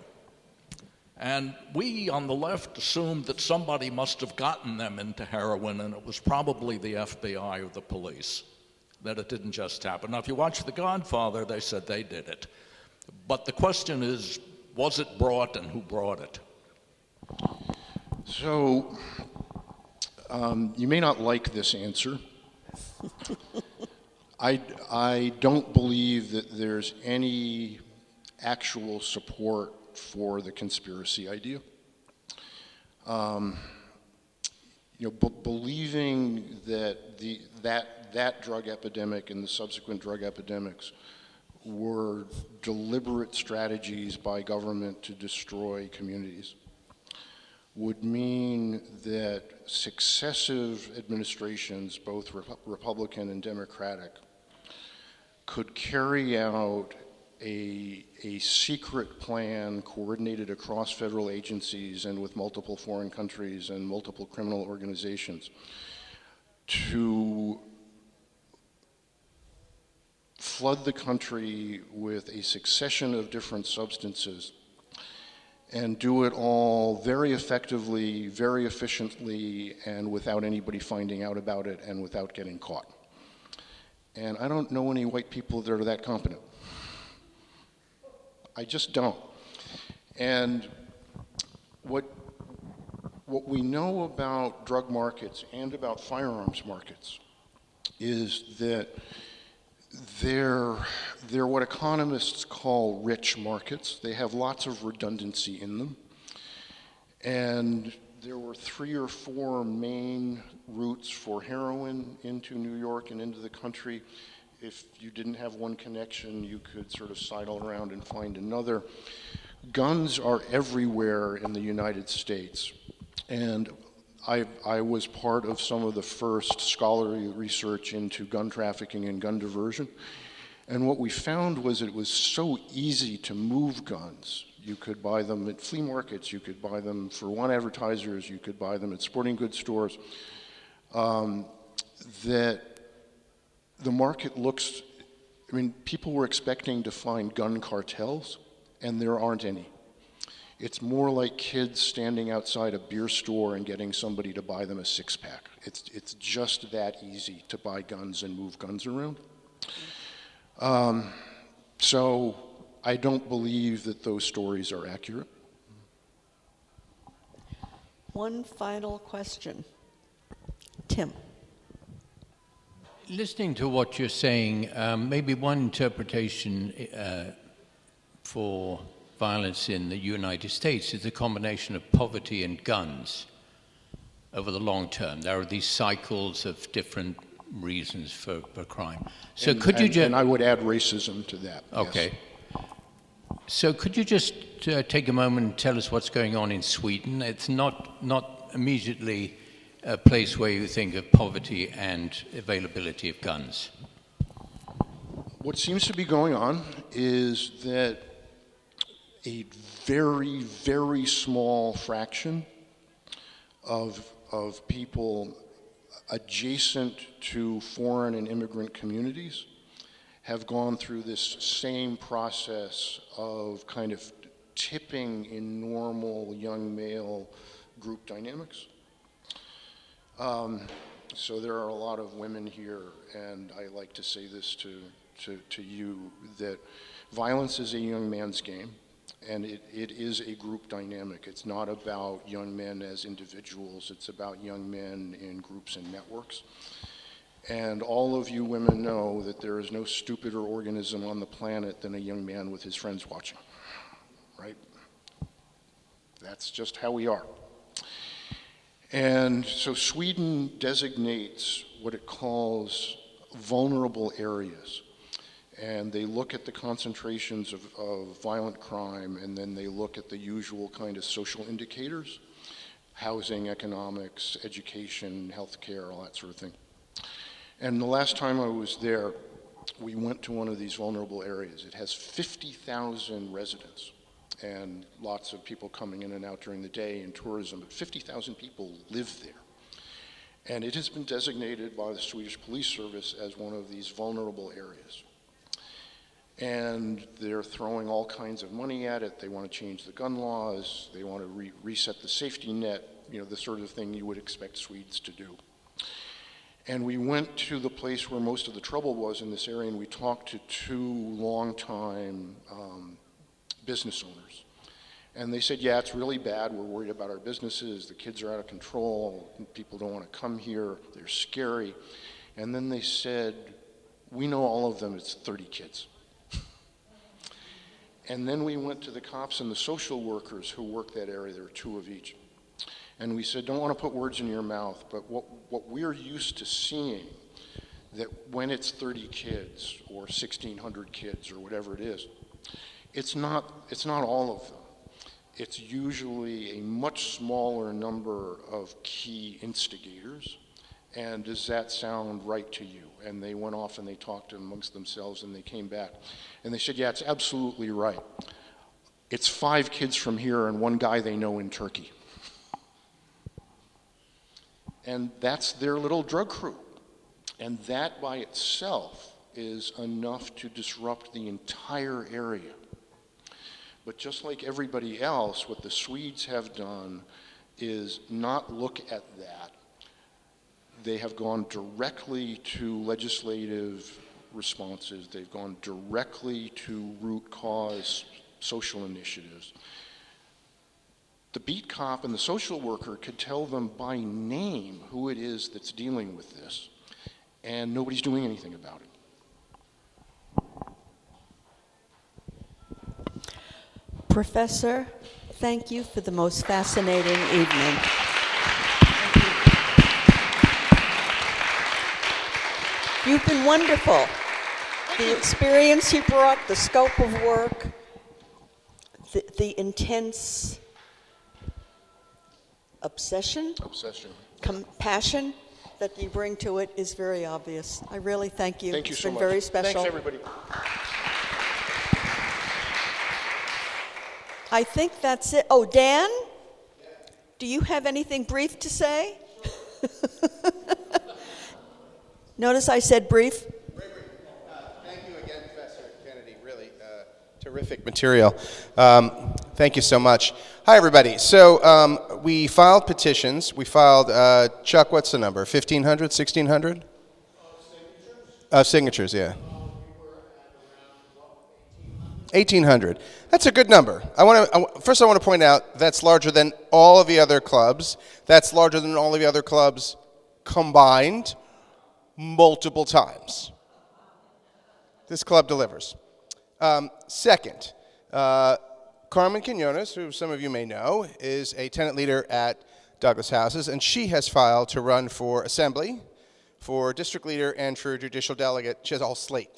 And we on the left assumed that somebody must have gotten them into heroin, and it was probably the FBI or the police, that it didn't just happen. Now, if you watch The Godfather, they said they did it. But the question is, was it brought and who brought it? So, you may not like this answer. I don't believe that there's any actual support for the conspiracy idea. Believing that that drug epidemic and the subsequent drug epidemics were deliberate strategies by government to destroy communities would mean that successive administrations, both Republican and Democratic, could carry out a secret plan coordinated across federal agencies and with multiple foreign countries and multiple criminal organizations to flood the country with a succession of different substances and do it all very effectively, very efficiently, and without anybody finding out about it and without getting caught. And I don't know any white people that are that competent. I just don't. And what we know about drug markets and about firearms markets is that they're what economists call rich markets. They have lots of redundancy in them. And there were 3 or 4 main routes for heroin into New York and into the country. If you didn't have one connection, you could sort of sidle around and find another. Guns are everywhere in the United States. And I was part of some of the first scholarly research into gun trafficking and gun diversion. And what we found was it was so easy to move guns. You could buy them at flea markets, you could buy them for one advertisers, you could buy them at sporting goods stores, that the market looks, I mean, people were expecting to find gun cartels, and there aren't any. It's more like kids standing outside a beer store and getting somebody to buy them a 6-pack. It's just that easy to buy guns and move guns around. So I don't believe that those stories are accurate. One final question. Tim. Listening to what you're saying, maybe one interpretation for violence in the United States is a combination of poverty and guns over the long term. There are these cycles of different reasons for crime. So could you just... And I would add racism to that. Okay. Yes. So could you just take a moment and tell us what's going on in Sweden? It's not immediately a place where you think of poverty and availability of guns. What seems to be going on is that a very, very small fraction of people adjacent to foreign and immigrant communities have gone through this same process of kind of tipping in normal young male group dynamics. So there are a lot of women here, and I like to say this to you, that violence is a young man's game, and it is a group dynamic. It's not about young men as individuals, it's about young men in groups and networks. And all of you women know that there is no stupider organism on the planet than a young man with his friends watching, right? That's just how we are. And so Sweden designates what it calls vulnerable areas. And they look at the concentrations of violent crime, and then they look at the usual kind of social indicators, housing, economics, education, healthcare, all that sort of thing. And the last time I was there, we went to one of these vulnerable areas. It has 50,000 residents and lots of people coming in and out during the day and tourism, but 50,000 people live there. And it has been designated by the Swedish Police Service as one of these vulnerable areas. And they're throwing all kinds of money at it. They want to change the gun laws. They want to reset the safety net, you know, the sort of thing you would expect Swedes to do. And we went to the place where most of the trouble was in this area, and we talked to 2 longtime business owners. And they said, yeah, it's really bad. We're worried about our businesses. The kids are out of control. People don't want to come here. They're scary. And then they said, we know all of them. It's 30 kids. And then we went to the cops and the social workers who work that area. There are 2 of each. And we said, don't want to put words in your mouth, but what we're used to seeing, that when it's 30 kids or 1,600 kids or whatever it is, it's not all of them. It's usually a much smaller number of key instigators. And does that sound right to you? And they went off and they talked amongst themselves, and they came back. And they said, yeah, it's absolutely right. It's 5 kids from here and 1 guy they know in Turkey. And that's their little drug crew. And that by itself is enough to disrupt the entire area. But just like everybody else, what the Swedes have done is not look at that. They have gone directly to legislative responses. They've gone directly to root cause social initiatives. The beat cop and the social worker could tell them by name who it is that's dealing with this, and nobody's doing anything about it. Professor, thank you for the most fascinating evening. You've been wonderful. The experience you brought, the scope of work, the intense obsession, compassion that you bring to it is very obvious. I really thank you. Thank you It's so been much. very special. Thanks, everybody. I think that's it. Oh, Dan? Do you have anything brief to say? Notice I said brief. Thank you again, Professor Kennedy. Really terrific material. Thank you so much. Hi, everybody. So we filed petitions. We filed, Chuck, what's the number? 1,500, 1,600? Signatures, yeah. 1,800. That's a good number. First, I want to point out that's larger than all of the other clubs. That's larger than all of the other clubs combined multiple times. This club delivers. Second, Carmen Quinones, who some of you may know, is a tenant leader at Douglas Houses, and she has filed to run for assembly, for district leader, and for judicial delegate. She has a whole slate.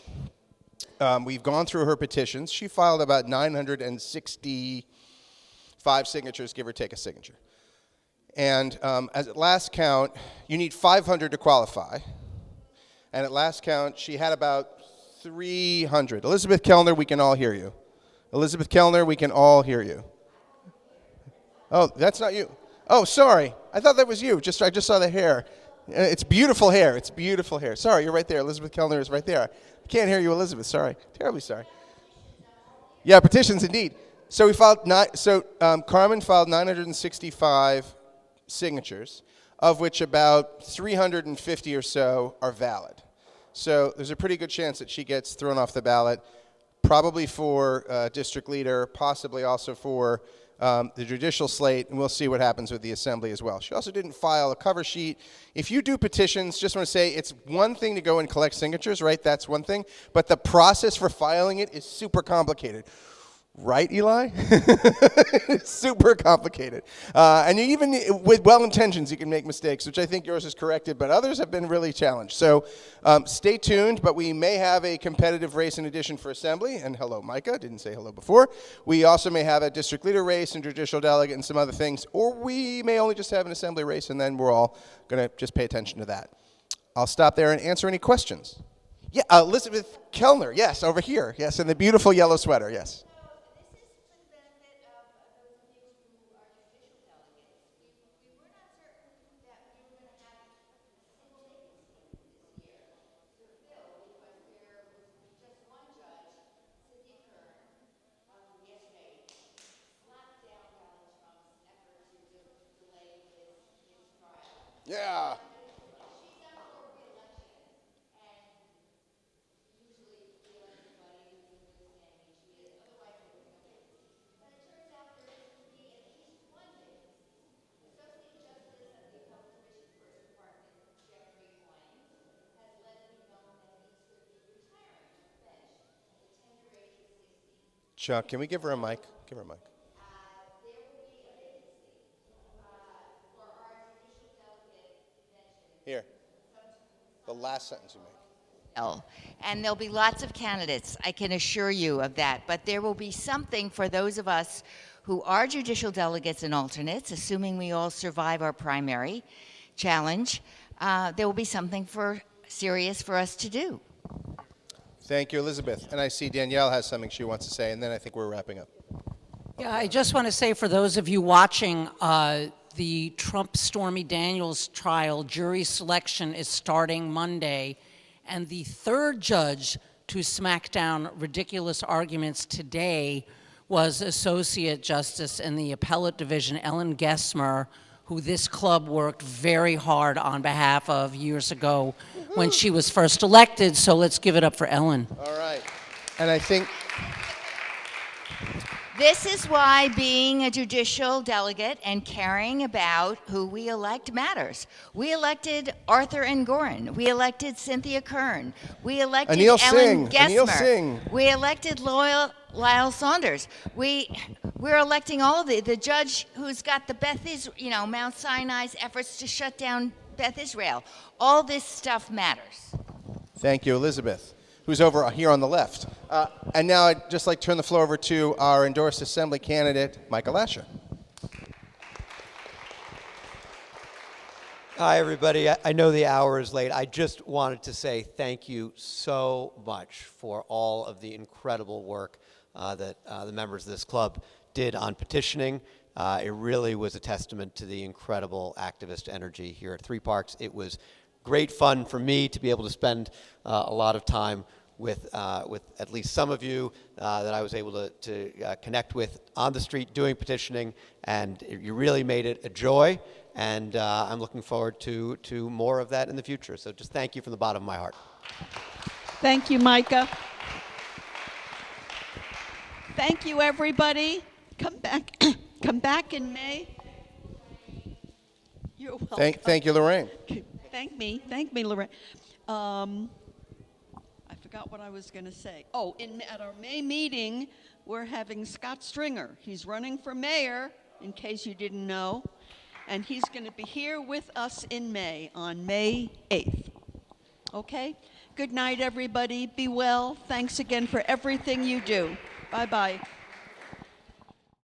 We've gone through her petitions. She filed about 965 signatures, give or take a signature. And as at last count, you need 500 to qualify. And at last count, she had about 300. Elizabeth Kellner, we can all hear you. Elizabeth Kellner, we can all hear you. Oh, that's not you. Oh, sorry. I thought that was you. I just saw the hair. It's beautiful hair. It's beautiful hair. Sorry, you're right there. Elizabeth Kellner is right there. I can't hear you, Elizabeth. Sorry. Terribly sorry. Yeah, petitions indeed. So we filed Carmen filed 965 signatures, of which about 350 or so are valid. So there's a pretty good chance that she gets thrown off the ballot, probably for district leader, possibly also for the judicial slate, and we'll see what happens with the assembly as well. She also didn't file a cover sheet. If you do petitions, just want to say it's one thing to go and collect signatures, right? That's one thing. But the process for filing it is super complicated. Right, Eli? It's super complicated. And you even, with well-intentions, you can make mistakes, which I think yours is corrected, but others have been really challenged. So stay tuned, but we may have a competitive race in addition for assembly. And hello, Micah, didn't say hello before. We also may have a district leader race and judicial delegate and some other things, or we may only just have an assembly race, and then we're all going to just pay attention to that. I'll stop there and answer any questions. Yeah, Elizabeth Kellner, yes, over here. Yes, in the beautiful yellow sweater, yes. Yeah. Chuck, can we give her a mic? Give her a mic. Here. The last sentence you made. And there'll be lots of candidates, I can assure you of that. But there will be something for those of us who are judicial delegates and alternates, assuming we all survive our primary challenge. There will be something serious for us to do. Thank you, Elizabeth. And I see Danielle has something she wants to say, and then I think we're wrapping up. Yeah, I just want to say for those of you watching, the Trump Stormy Daniels trial jury selection is starting Monday, and the third judge to smack down ridiculous arguments today was Associate Justice in the Appellate Division, Ellen Gessmer, who this club worked very hard on behalf of years ago when she was first elected. So let's give it up for Ellen. All right. And I think This is why being a judicial delegate and caring about who we elect matters. We elected Arthur N. Gorin. We elected Cynthia Kern. We elected Anil Ellen Singh. Gessmer. Anil Singh. We elected Lyle Saunders. We're electing all of the judge who's got the Mount Sinai's efforts to shut down Beth Israel. All this stuff matters. Thank you, Elizabeth, who's over here on the left. And now I'd just like to turn the floor over to our endorsed Assembly candidate, Michael Asher. Hi, everybody. I know the hour is late. I just wanted to say thank you so much for all of the incredible work that the members of this club did on petitioning. It really was a testament to the incredible activist energy here at Three Parks. It was great fun for me to be able to spend a lot of time with at least some of you that I was able to connect with on the street doing petitioning, and you really made it a joy, and I'm looking forward to more of that in the future. So just thank you from the bottom of my heart. Thank you, Micah. Thank you, everybody. Come back, come back in May. You're welcome. Thank you, Lorraine. Thank me, Lorraine. I forgot what I was going to say. Oh, at our May meeting, we're having Scott Stringer. He's running for mayor, in case you didn't know, and he's going to be here with us in May, on May 8th. Okay? Good night, everybody. Be well. Thanks again for everything you do. Bye-bye.